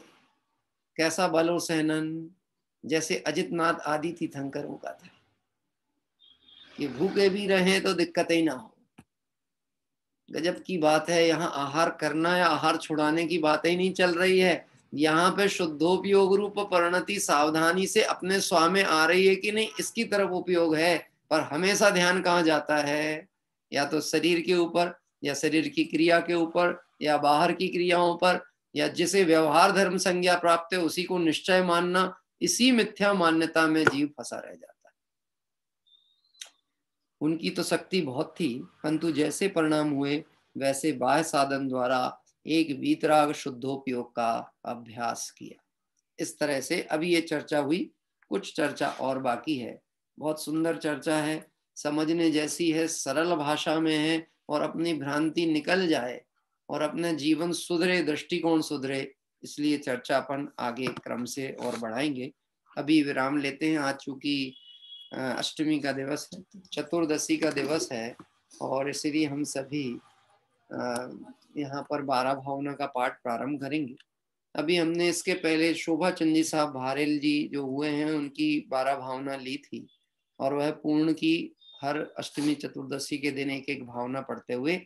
A: कैसा बल और सहनन? जैसे अजितनाथ आदि तीर्थंकरों का था, ये भूखे भी रहे तो दिक्कत ही ना हो। गजब की बात है, यहाँ आहार करना या आहार छुड़ाने की बात ही नहीं चल रही है। यहाँ पे शुद्धोपयोग रूप परिणति सावधानी से अपने स्वामी आ रही है कि नहीं, इसकी तरफ उपयोग है। पर हमेशा ध्यान कहाँ जाता है? या तो शरीर के ऊपर, या शरीर की क्रिया के ऊपर, या बाहर की क्रियाओं पर, या जिसे व्यवहार धर्म संज्ञा प्राप्त है उसी को निश्चय मानना। इसी मिथ्या मान्यता में जीव फंसा रह जाता है। उनकी तो शक्ति बहुत थी, परंतु जैसे परिणाम हुए वैसे बाह्य साधन द्वारा एक वीतराग शुद्धोपयोग का अभ्यास किया। इस तरह से अभी ये चर्चा हुई, कुछ चर्चा और बाकी है। बहुत सुंदर चर्चा है, समझने जैसी है, सरल भाषा में है, और अपनी भ्रांति निकल जाए और अपने जीवन सुधरे, दृष्टिकोण सुधरे। इसलिए चर्चा अपन आगे क्रम से और बढ़ाएंगे। अभी विराम लेते हैं। आज चूंकि अष्टमी का दिवस है, चतुर्दशी का दिवस है, और इसलिए हम सभी यहाँ पर 12 भावना का पाठ प्रारंभ करेंगे। अभी हमने इसके पहले शोभा चंद जी साहब भारेल जी जो हुए हैं उनकी 12 भावना ली थी, और वह पूर्ण की हर अष्टमी चतुर्दशी के दिन एक एक भावना पढ़ते हुए।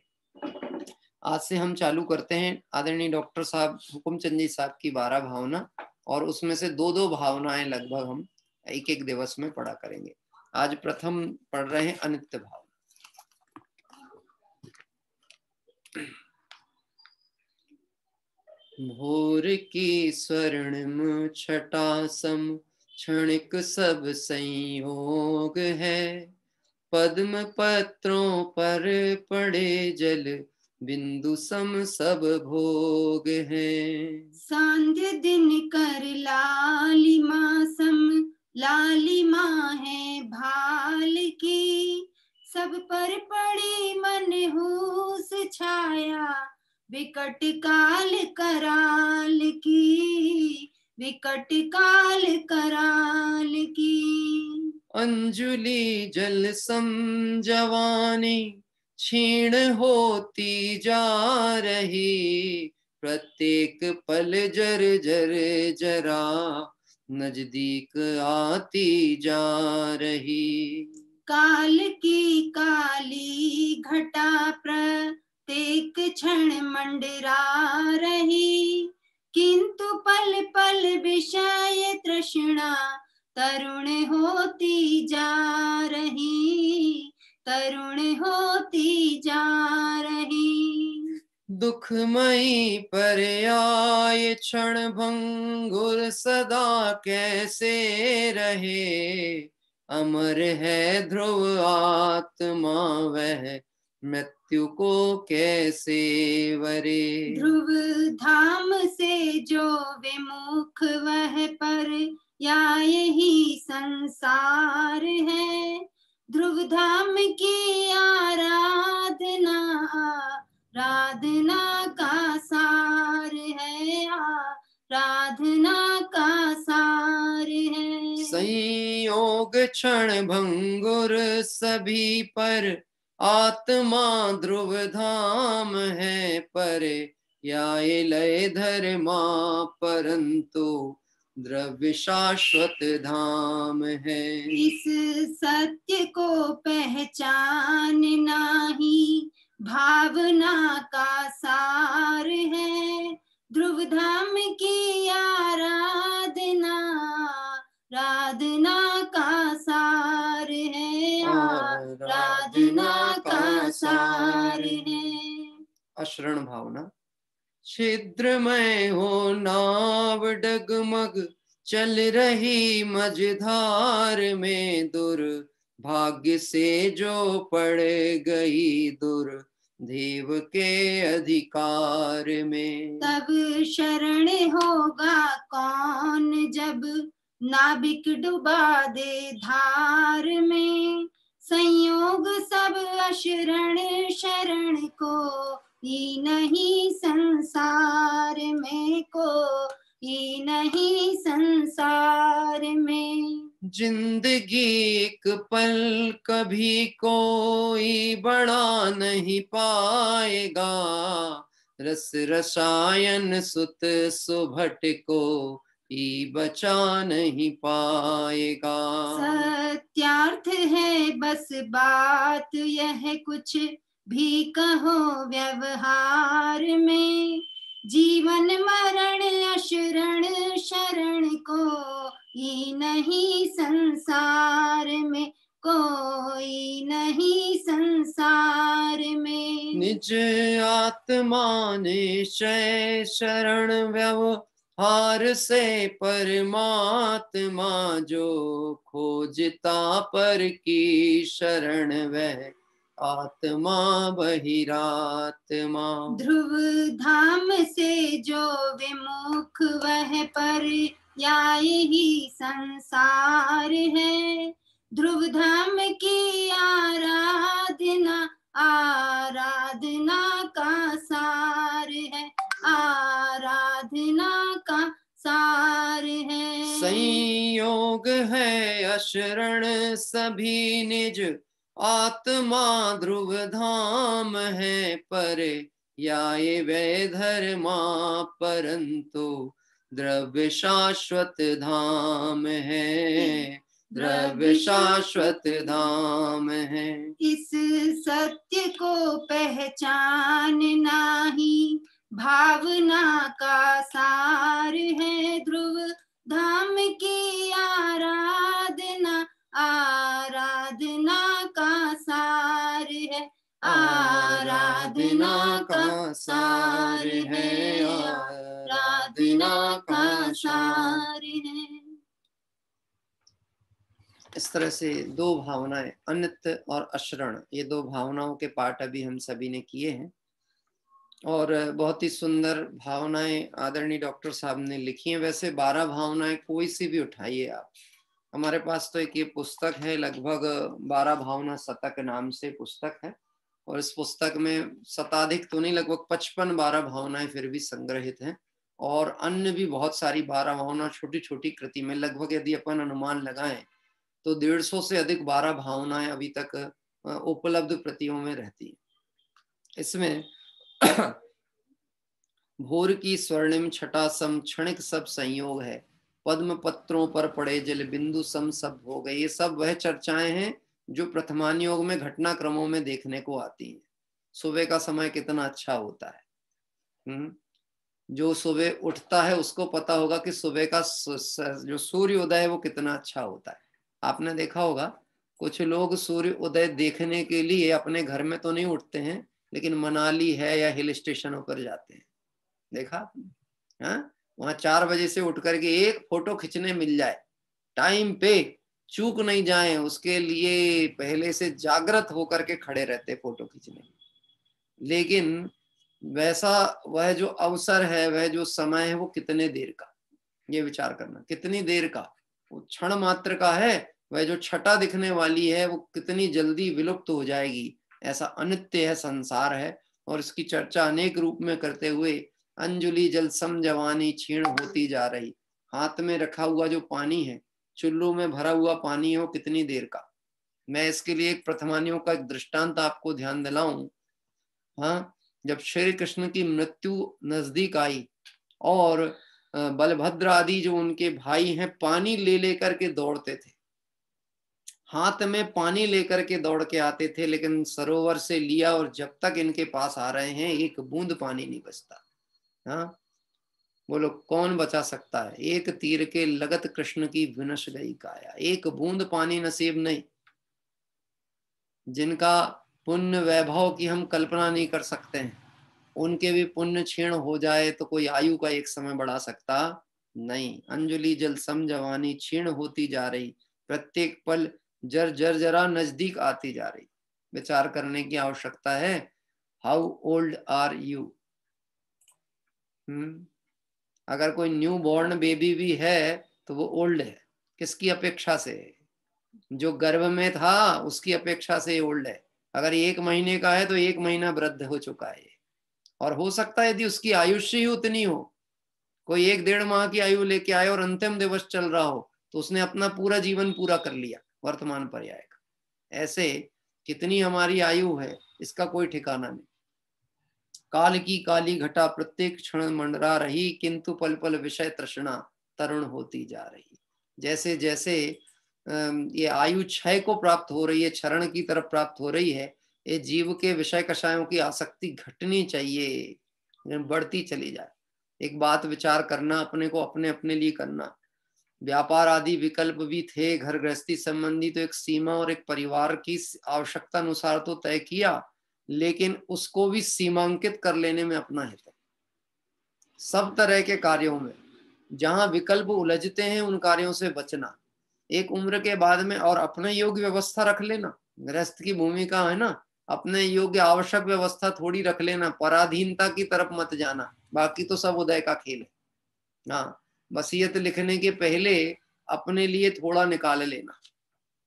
A: आज से हम चालू करते हैं आदरणीय डॉक्टर साहब हुकुमचंद जी साहब की 12 भावना, और उसमें से 2-2 भावनाएं लगभग हम एक एक दिवस में पढ़ा करेंगे। आज प्रथम पढ़ रहे हैं अनित्य भावना। भोर की स्वर्णिम छटा सम क्षणिक सब संयोग है, पद्म पत्रों पर पड़े जल बिंदु सम सब भोग है।
B: सांध्य दिन कर लालिमा सम लालिमा है भाल की, सब पर पड़ी मनहूस छाया विकट काल कराल की, विकट काल कराल की।
A: अंजुलि जल सम जवानी क्षीण होती जा रही, प्रत्येक पल जर जर जरा नजदीक आती जा रही।
B: काल की काली घटा प्रत्येक क्षण मंडरा रही, किंतु पल पल विषय तृष्णा तरुण होती जा रही, तरुण होती जा रही।
A: दुखमयी पर आए क्षण भंगुर सदा कैसे रहे, अमर है ध्रुव आत्मा वह मृत्यु को कैसे वरे।
B: ध्रुव धाम से जो विमुख वह पर या यही संसार है, ध्रुव धाम की आराधना आराधना का सार है, आराधना का सार है।
A: संयोग क्षण भंगुर सभी पर आत्मा ध्रुव धाम है, पर या ये लय धर्मा परंतु द्रव्य शाश्वत धाम है।
B: इस सत्य को पहचानना ही भावना का सार है, ध्रुव धाम की आराधना आराधना का सार है, आराधना का सार है।
A: अशरण भावना। छिद्रमय हो नाव डगमग चल रही मझधार में, दुर्भाग्य से जो पड़ गई दुर्देव के अधिकार में।
B: तब शरण होगा कौन जब नाविक डुबा दे धार में, संयोग सब अशरण शरण को ही नहीं संसार में, को ही नहीं संसार में।
A: जिंदगी एक पल कभी कोई बड़ा नहीं पाएगा, रस रसायन सुत सुभट को ही बचा नहीं पाएगा।
B: सत्यार्थ है बस बात यह, कुछ भी कहो व्यवहार में, जीवन मरण अशरण शरण को ही नहीं संसार में, कोई नहीं संसार में।
A: निज आत्मा निश्चय शरण व्यवहार से परमात्मा, जो खोजता पर की शरण वह आत्मा बहिरात्मा।
B: ध्रुव धाम से जो विमुख वह पर या यही संसार है, ध्रुव धाम की आराधना आराधना का सार है, आराधना का सार है।
A: संयोग है अशरण सभी निज आत्मा ध्रुव धाम है, पर या ये वे धर्मा परंतु द्रव्य शाश्वत धाम है, द्रव्य शाश्वत धाम है।
B: इस सत्य को पहचानना ही भावना का सार है, ध्रुव धाम की आराधना आराधना का सार है, आराधना का सार है, आराधना का सार है।
A: इस तरह से दो भावनाएं अनित्य और अशरण, ये दो भावनाओं के पाठ अभी हम सभी ने किए हैं और बहुत ही सुंदर भावनाएं आदरणीय डॉक्टर साहब ने लिखी हैं। वैसे 12 भावनाएं कोई सी भी उठाइए आप, हमारे पास तो एक ये पुस्तक है, लगभग 12 भावना शतक नाम से पुस्तक है और इस पुस्तक में शताधिक तो नहीं, लगभग 55-12 भावनाएं फिर भी संग्रहित हैं और अन्य भी बहुत सारी 12 भावना छोटी छोटी कृति में, लगभग यदि अपन अनुमान लगाएं तो 150 से अधिक 12 भावनाएं अभी तक उपलब्ध प्रतियों में रहती है। इसमें भोर की स्वर्णिम छटा सम क्षणिक सब संयोग है, पद्म पत्रों पर पड़े जल बिंदु सम सब हो गए। ये सब वह चर्चाएं हैं जो प्रथमान योग में घटनाक्रमों में देखने को आती हैं। सुबह का समय कितना अच्छा होता है, जो सुबह उठता है उसको पता होगा कि सुबह का जो सूर्य उदय है वो कितना अच्छा होता है। आपने देखा होगा कुछ लोग सूर्य उदय देखने के लिए अपने घर में तो नहीं उठते हैं, लेकिन मनाली है या हिल स्टेशनों पर जाते हैं। देखा आपने? हाँ, वहां 4 बजे से उठ करके एक फोटो खींचने मिल जाए, टाइम पे चूक नहीं जाए, उसके लिए पहले से जागृत होकर के खड़े रहते फोटो खींचने। लेकिन वैसा वह जो अवसर है, वह जो समय है, वो कितने देर का, ये विचार करना, कितनी देर का, वो क्षण मात्र का है। वह जो छटा दिखने वाली है वो कितनी जल्दी विलुप्त हो जाएगी। ऐसा अनित्य है संसार है। और इसकी चर्चा अनेक रूप में करते हुए अंजुलि जल सम जवानी क्षीण होती जा रही। हाथ में रखा हुआ जो पानी है, चुल्लू में भरा हुआ पानी है, वो कितनी देर का। मैं इसके लिए एक प्रथमानियों का एक दृष्टांत आपको ध्यान दिलाऊं। हाँ, जब श्री कृष्ण की मृत्यु नजदीक आई और बलभद्र आदि जो उनके भाई हैं पानी ले लेकर के दौड़ते थे, हाथ में पानी लेकर के दौड़ के आते थे, लेकिन सरोवर से लिया और जब तक इनके पास आ रहे हैं एक बूंद पानी नहीं बचता। हाँ, बोलो कौन बचा सकता है। एक तीर के लगत कृष्ण की विनश गई काया, एक बूंद पानी नसीब नहीं। जिनका पुण्य वैभव की हम कल्पना नहीं कर सकते हैं, उनके भी पुण्य क्षीण हो जाए तो कोई आयु का एक समय बढ़ा सकता नहीं। अंजुलि जल सम जवानी क्षीण होती जा रही, प्रत्येक पल जर जर जरा नजदीक आती जा रही। विचार करने की आवश्यकता है। How old are you. अगर कोई न्यू बॉर्न बेबी भी है तो वो ओल्ड है। किसकी अपेक्षा से? जो गर्भ में था उसकी अपेक्षा से ओल्ड है। अगर 1 महीने का है तो 1 महीना वृद्ध हो चुका है। और हो सकता है यदि उसकी आयुष्य ही उतनी हो, कोई 1-1.5 माह की आयु लेके आए और अंतिम दिवस चल रहा हो, तो उसने अपना पूरा जीवन पूरा कर लिया वर्तमान पर्याय का। ऐसे कितनी हमारी आयु है इसका कोई ठिकाना नहीं। काल की काली घटा प्रत्येक क्षण मंडरा रही, किंतु पल पल विषय तृष्णा तरुण होती जा रही। जैसे जैसे ये आयु क्षय को प्राप्त हो रही है, क्षरण की तरफ प्राप्त हो रही है, ये जीव के विषय कषायों की आसक्ति घटनी चाहिए, बढ़ती चली जाए। एक बात विचार करना, अपने को अपने अपने लिए करना। व्यापार आदि विकल्प भी थे, घर गृहस्थी संबंधी तो एक सीमा और एक परिवार की आवश्यकता अनुसार तो तय किया, लेकिन उसको भी सीमांकित कर लेने में अपना हित है। सब तरह के कार्यों में जहां विकल्प उलझते हैं उन कार्यों से बचना। एक उम्र के बाद में और अपने योग्य व्यवस्था रख लेना, गृहस्थ की भूमिका है ना, अपने योग्य आवश्यक व्यवस्था थोड़ी रख लेना, पराधीनता की तरफ मत जाना, बाकी तो सब उदय का खेल है। हाँ, वसीयत लिखने के पहले अपने लिए थोड़ा निकाल लेना,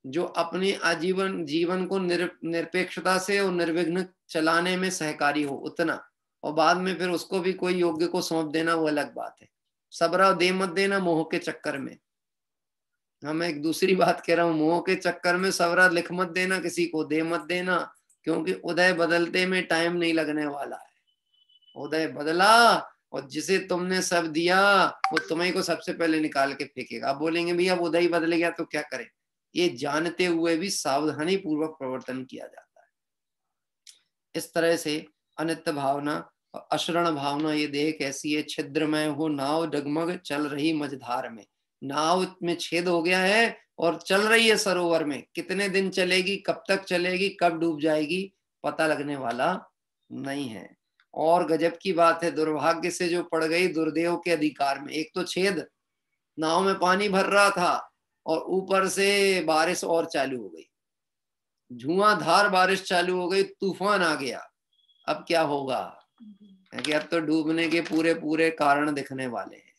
A: जो अपने आजीवन जीवन को निरपेक्षता से और निर्विघ्न चलाने में सहकारी हो उतना, और बाद में फिर उसको भी कोई योग्य को सौंप देना वो अलग बात है। सबरा दे मत देना मोह के चक्कर में। मैं एक दूसरी बात कह रहा हूँ, मोह के चक्कर में सबरा लिख मत देना, किसी को दे मत देना, क्योंकि उदय बदलते में टाइम नहीं लगने वाला है। उदय बदला और जिसे तुमने सब दिया वो तुम्हें को सबसे पहले निकाल के फेंकेगा। आप बोलेंगे भैया उदय बदल गया तो क्या करें? ये जानते हुए भी सावधानी पूर्वक प्रवर्तन किया जाता है। इस तरह से अनित्य भावना, अशरण भावना, ये देह कैसी है, छिद्रमय हो नाव डगमग चल रही मझधार में। नाव में छेद हो गया है और चल रही है सरोवर में, कितने दिन चलेगी, कब तक चलेगी, कब डूब जाएगी, पता लगने वाला नहीं है। और गजब की बात है, दुर्भाग्य से जो पड़ गई दुर्देव के अधिकार में। एक तो छेद, नाव में पानी भर रहा था और ऊपर से बारिश और चालू हो गई, धुआंधार बारिश चालू हो गई, तूफान आ गया। अब क्या होगा कि अब तो डूबने के पूरे पूरे कारण दिखने वाले हैं।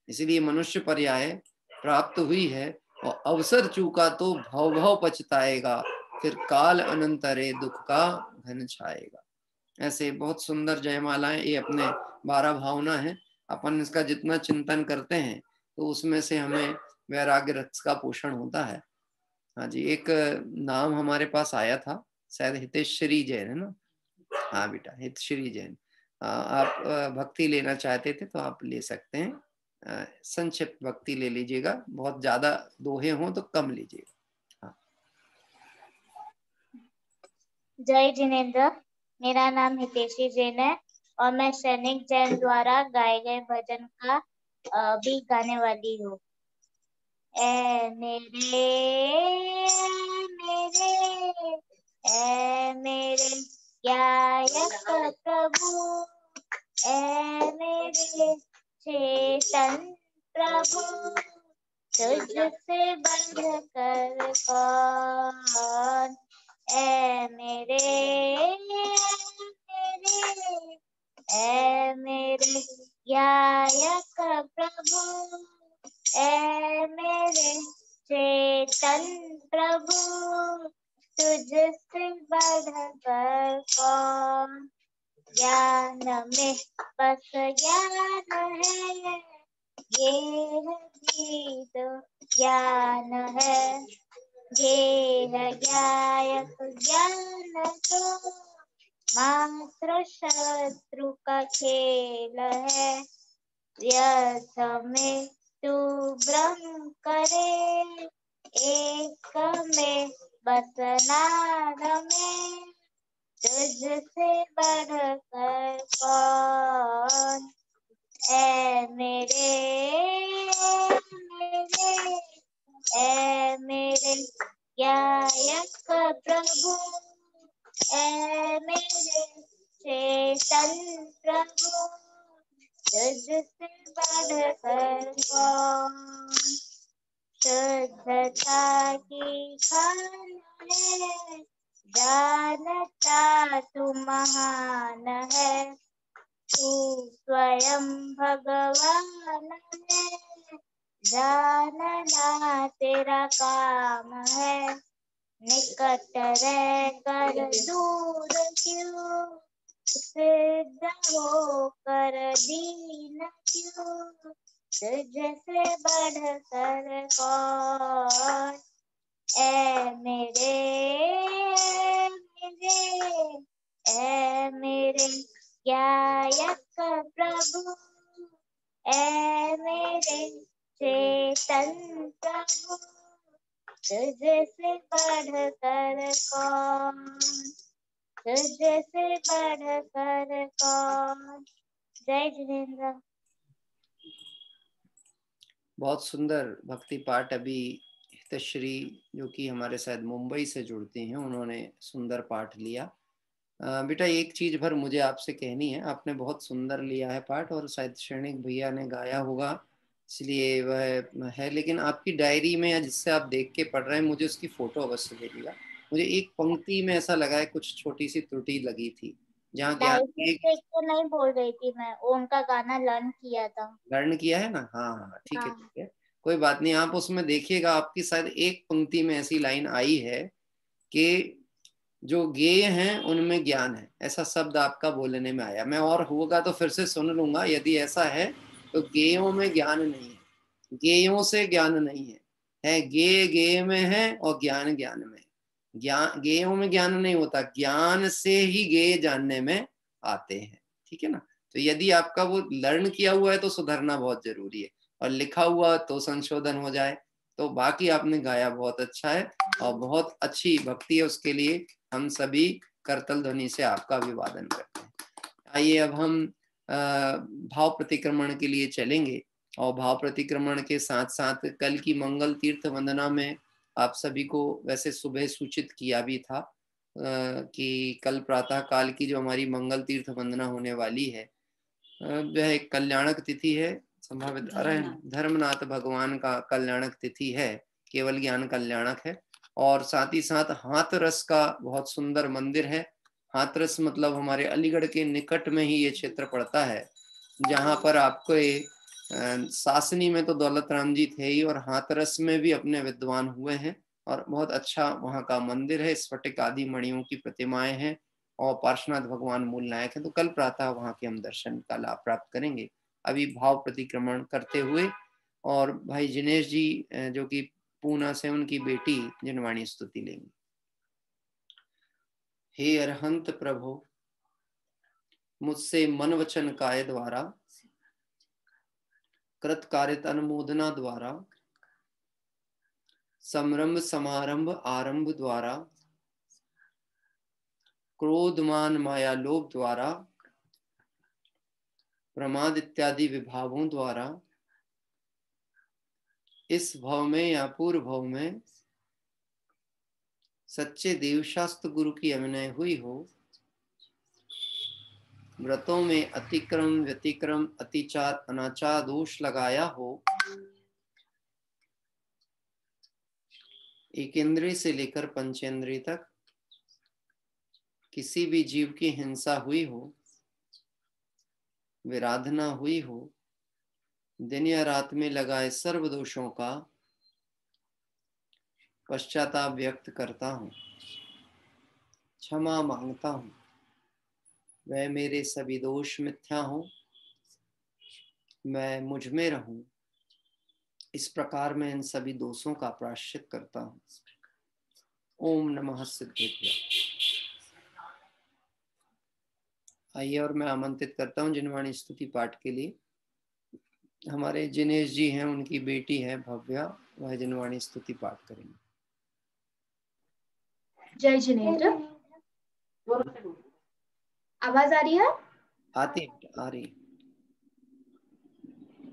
A: इसलिए मनुष्य पर्याय प्राप्त हुई है और अवसर चूका तो भव भव पछताएगा, फिर काल अनंतरे दुख का घन छाएगा। ऐसे बहुत सुंदर जयमालाएं, ये अपने 12 भावना है। अपन इसका जितना चिंतन करते हैं तो उसमें से हमें वैराग्य रस का पोषण होता है। हाँ जी, एक नाम हमारे पास आया था, शायद हितेश्वरी जैन है ना? हाँ बेटा, हितश्री जैन। आप भक्ति लेना चाहते थे तो आप ले सकते हैं। संक्षिप्त भक्ति ले लीजिएगा, बहुत ज्यादा दोहे हों तो कम लीजिएगा। हाँ।
C: जय जिनेन्द्र, मेरा नाम हितेशी जैन है। और मैं सैनिक जैन द्वारा गाए गए भजन का भी गाने वाली हूँ। ए मेरे गायक प्रभु, ए मेरे चेतन प्रभु, तुझसे बढ़कर कौन। ए मेरे गायक प्रभु, ए मेरे चेतन प्रभु, तुझसे बढ़कर कौन। ज्ञान में बस ज्ञान है, ये है गीत ज्ञान है, ये है गायक ज्ञान तो मात्र शत्रु का खेल है। व्यर्थ में तू भ्रम करे, एक में बस नाद में, तुझसे बढ़कर कौन। ए मेरे गायक प्रभु, ए मेरे चेतन प्रभु, तुझसे बढ़कर कौन। शुद्धता की खान है, जानता तू महान है, तू स्वयं भगवान है, जानना तेरा काम है। निकट रह कर दूर क्यों, सिद्ध होकर दीन क्यों, तुझसे बढ़कर कौन। ए मेरे गायक प्रभु, ए मेरे चेतन प्रभु, तुझसे बढ़कर कौन, तुझसे बढ़कर कौन। जय जिनेन्द्र।
A: बहुत सुंदर भक्ति पाठ अभी हितश्री, जो कि हमारे शायद मुंबई से जुड़ती हैं, उन्होंने सुंदर पाठ लिया। बेटा एक चीज भर मुझे आपसे कहनी है, आपने बहुत सुंदर लिया है पाठ, और शायद श्रेणिक भैया ने गाया होगा इसलिए वह है, लेकिन आपकी डायरी में या जिससे आप देख के पढ़ रहे हैं, मुझे उसकी फोटो अवश्य भेजिएगा। मुझे एक पंक्ति में ऐसा लगा है कुछ छोटी सी त्रुटि लगी थी, जहाँ ज्ञान
C: देख तो नहीं बोल रही थी मैं, ओम का गाना लर्न किया था।
A: लर्न किया है ना? हाँ हाँ ठीक है
C: हाँ।
A: ठीक है, कोई बात नहीं। आप उसमें देखिएगा, आपकी शायद एक पंक्ति में ऐसी लाइन आई है कि जो गेय हैं उनमें ज्ञान है, ऐसा शब्द आपका बोलने में आया। मैं और होगा तो फिर से सुन लूंगा, यदि ऐसा है तो गेयों में ज्ञान नहीं है, गेयों से ज्ञान नहीं है गेय गेय में है और ज्ञान ज्ञान में। ज्ञान गेयों में ज्ञान नहीं होता, ज्ञान से ही गेय जानने में आते हैं, ठीक है ना? तो यदि आपका वो लर्न किया हुआ है तो सुधरना बहुत जरूरी है, और लिखा हुआ तो संशोधन हो जाए। तो बाकी आपने गाया बहुत अच्छा है और बहुत अच्छी भक्ति है, उसके लिए हम सभी करतल ध्वनि से आपका अभिवादन करते हैं। आइए अब हम भाव प्रतिक्रमण के लिए चलेंगे, और भाव प्रतिक्रमण के साथ साथ कल की मंगल तीर्थ वंदना में आप सभी को वैसे सुबह सूचित किया भी था कि कल प्रातः काल की जो हमारी मंगल तीर्थ वंदना होने वाली है वह एक कल्याणक तिथि है, संभावित धर्मनाथ भगवान का कल्याणक तिथि है, केवल ज्ञान कल्याणक है। और साथ ही साथ हाथरस का बहुत सुंदर मंदिर है। हाथरस मतलब हमारे अलीगढ़ के निकट में ही ये क्षेत्र पड़ता है, जहाँ पर आपको सासनी में तो दौलत राम जी थे ही, और हाथरस में भी अपने विद्वान हुए हैं, और बहुत अच्छा वहाँ का मंदिर है। स्फटिक आदि मणियों की प्रतिमाएं हैं, और पार्श्वनाथ भगवान मूल नायक है। तो कल प्रातः वहाँ के हम दर्शन का लाभ प्राप्त करेंगे। अभी भाव प्रतिक्रमण करते हुए, और भाई जिनेश जी जो कि पूना से, उनकी बेटी जिनवाणी स्तुति लेंगी। हे अरहंत प्रभु, मुझसे मन वचन काय द्वारा, कृत कारित अनुमोदना द्वारा, समरंभ समारंभ आरंभ द्वारा, क्रोधमान माया लोभ द्वारा, प्रमाद इत्यादि विभावों द्वारा इस भव में या पूर्व भव में सच्चे देवशास्त्र गुरु की अभिनय हुई हो, व्रतों में अतिक्रम व्यतिक्रम अतिचार अनाचार दोष लगाया हो, एक इंद्रिय से लेकर पंचेंद्रिय तक किसी भी जीव की हिंसा हुई हो, विराधना हुई हो, दिन या रात में लगाए सर्व दोषों का पश्चाताप व्यक्त करता हूँ, क्षमा मांगता हूँ। वह मेरे सभी दोष मिथ्या हो, मैं मुझ में रहूं, इस प्रकार मैं इन सभी दोषों का प्रायश्चित करता हूँ। ओम नमः सिद्धेभ्यः। आइए और मैं आमंत्रित करता हूँ जिनवाणी स्तुति पाठ के लिए। हमारे जिनेश जी हैं, उनकी बेटी है भव्या, वह जिनवाणी स्तुति पाठ करेंगे।
D: जय जिनेन्द्र। आवाज आ रही है?
A: आती आ रही।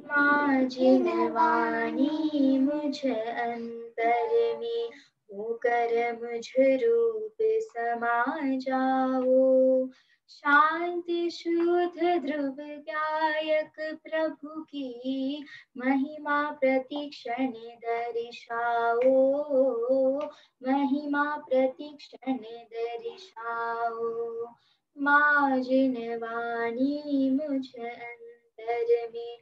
D: माँ जिनवाणी मुझ अंतर में होकर मुझ रूप समा जाओ, शांति शुद्ध ध्रुव गायक प्रभु की महिमा प्रतिक्षण दर्शाओ, महिमा प्रतिक्षण दर्शाओ। माँ जिनवाणी मुझ अंतर में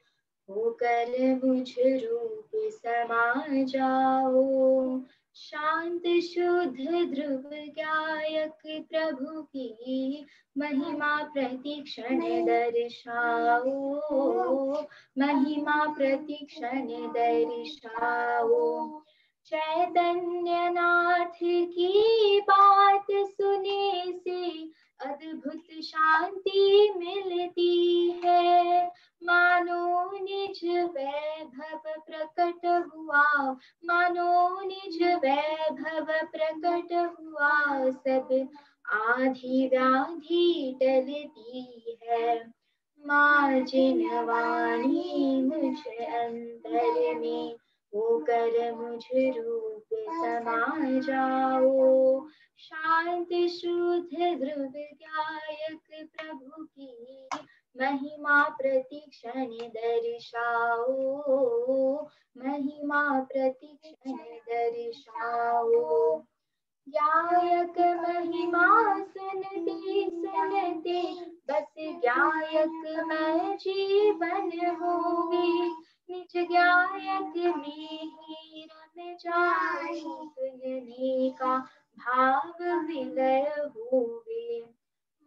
D: होकर मुझ रूप समा जाओ, शांत शुद्ध ध्रुव गायक प्रभु की महिमा प्रतिक्षण दर्शाओ, महिमा प्रतिक्षण दर्शाओ। चैतन्य नाथ की बात सुने से अद्भुत शांति मिलती है, मानो निज वैभव प्रकट हुआ, मानो निज वैभव प्रकट हुआ, सब आधी व्याधि टलती है। माँ जिनवाणी मुझ अंतर में होकर मुझ रूप समा जाओ, शांत शुद्ध ध्रुव गायक प्रभु की महिमा प्रतिक्षण दर्शाओ, महिमा प्रतिक्षण दर्शाओ। गायक महिमा सुनते सुनते बस गायक मैं जीवन होगी, निज गायक में ही रम जाऊं, सुनने का भाव विलय होवे।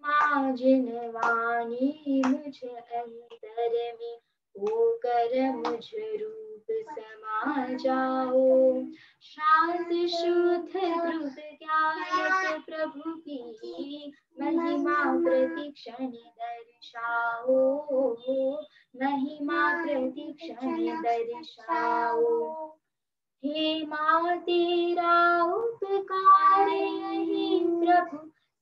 D: माँ जिनवाणी मुझ अंतर में होकर मुझ रूप समा जाओ, शांत शुद्ध ध्रुव गायक प्रभु की महिमा प्रतिक्षण दर्शाओ, महिमा प्रतिक्षण दर्शाओ। हे माँ तेरा उपकार यही प्रभु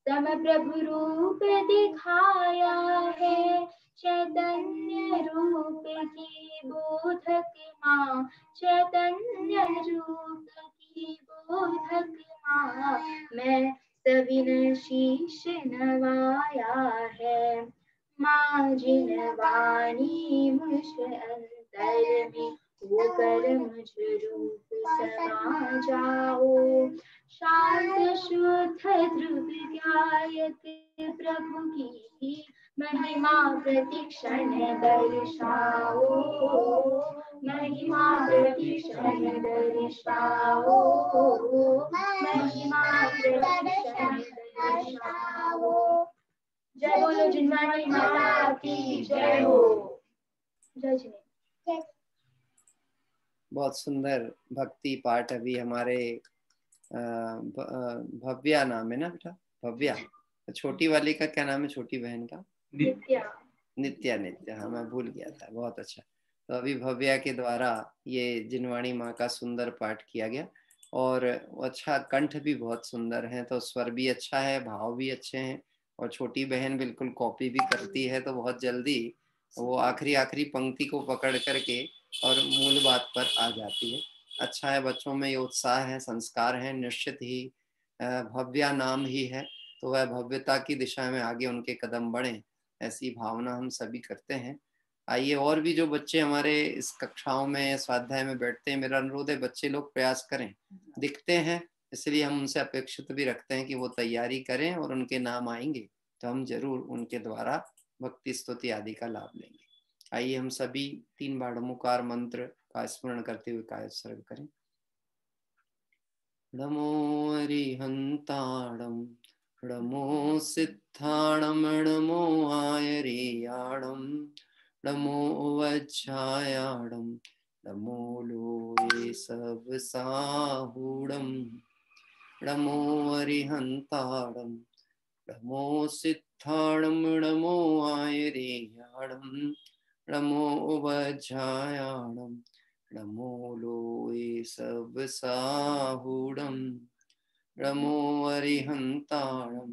D: तम प्रभु रूप दिखाया है, चैतन्य रूप की बोधक माँ, चैतन्य रूप की बोधक माँ, मैं सविनय शीश नवाया है। माँ जिनवाणी मुझ अंतर में होकर मुझ रूप समा जाओ, शांत शुद्ध ध्रुव गायक प्रभु की महिमा प्रतिक्षण दर्शाओ, महिमा प्रतिक्षण दर्शाओ, महिमा प्रतिक्षण दर्शाओ। जय बोलो जिनवाणी माता की जय हो। जय जिने।
A: बहुत सुंदर भक्ति पाठ अभी हमारे भव्या नाम है ना बेटा, भव्या। छोटी वाली का क्या नाम है, छोटी बहन का?
D: नित्या।
A: नित्या, नित्या, हाँ मैं भूल गया था। बहुत अच्छा। तो अभी भव्या के द्वारा ये जिनवाणी माँ का सुंदर पाठ किया गया, और अच्छा कंठ भी बहुत सुंदर है, तो स्वर भी अच्छा है, भाव भी अच्छे हैं, और छोटी बहन बिल्कुल कॉपी भी करती है, तो बहुत जल्दी वो आखिरी आखिरी पंक्ति को पकड़ करके और मूल बात पर आ जाती है। अच्छा है, बच्चों में ये उत्साह है, संस्कार है, निश्चित ही भव्या नाम ही है, तो वह भव्यता की दिशा में आगे उनके कदम बढ़ें, ऐसी भावना हम सभी करते हैं। आइए, और भी जो बच्चे हमारे इस कक्षाओं में स्वाध्याय में बैठते हैं, मेरा अनुरोध है बच्चे लोग प्रयास करें। दिखते हैं इसलिए हम उनसे अपेक्षित भी रखते हैं कि वो तैयारी करें, और उनके नाम आएंगे तो हम जरूर उनके द्वारा भक्ति स्तुति आदि का लाभ लेंगे। आइए हम सभी 3 बार ओंकार मंत्र का स्मरण करते हुए कायोत्सर्ग करें। नमो अरिहंताणं नमो सिद्धाणं नमो आयर्याणं नमो वज्रायाणं नमो लोये सब साहूणं नमो अरिहंताणं नमो सिद्धाणं नमो आयर्याणं नमो वज्रायाणं नमो लोये सब साहूणं नमो अरिहंताणं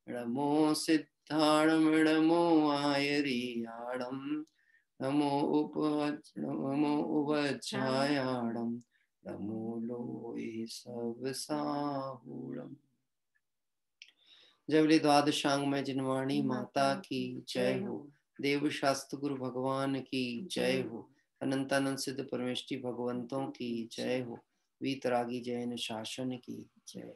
A: नमो सिद्धाणं नमो आयर्याणं नमो उपवज्रायाणं नमो लोये सब साहूणं। जय बोले द्वादशांग में जिनवाणी माता की जय हो। देव शास्त्र गुरु भगवान की जय हो। अनंतानंद सिद्ध परमेष्टि भगवंतों की जय हो। वीतरागी जैन शासन की जय।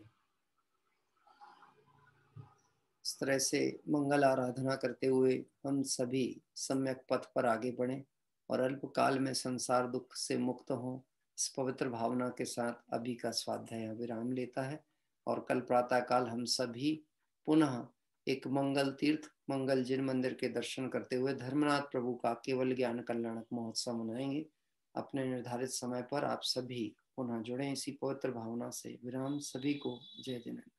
A: इस तरह से मंगल आराधना करते हुए हम सभी सम्यक पथ पर आगे बढ़ें और अल्पकाल में संसार दुख से मुक्त हों। इस पवित्र भावना के साथ अभी का स्वाध्याय विराम लेता है, और कल प्रातः काल हम सभी पुनः एक मंगल तीर्थ मंगल जिन मंदिर के दर्शन करते हुए धर्मनाथ प्रभु का केवल ज्ञान कल्याणक महोत्सव मनाएंगे। अपने निर्धारित समय पर आप सभी पुनः जुड़े। इसी पवित्र भावना से विराम। सभी को जय जिनेंद्र।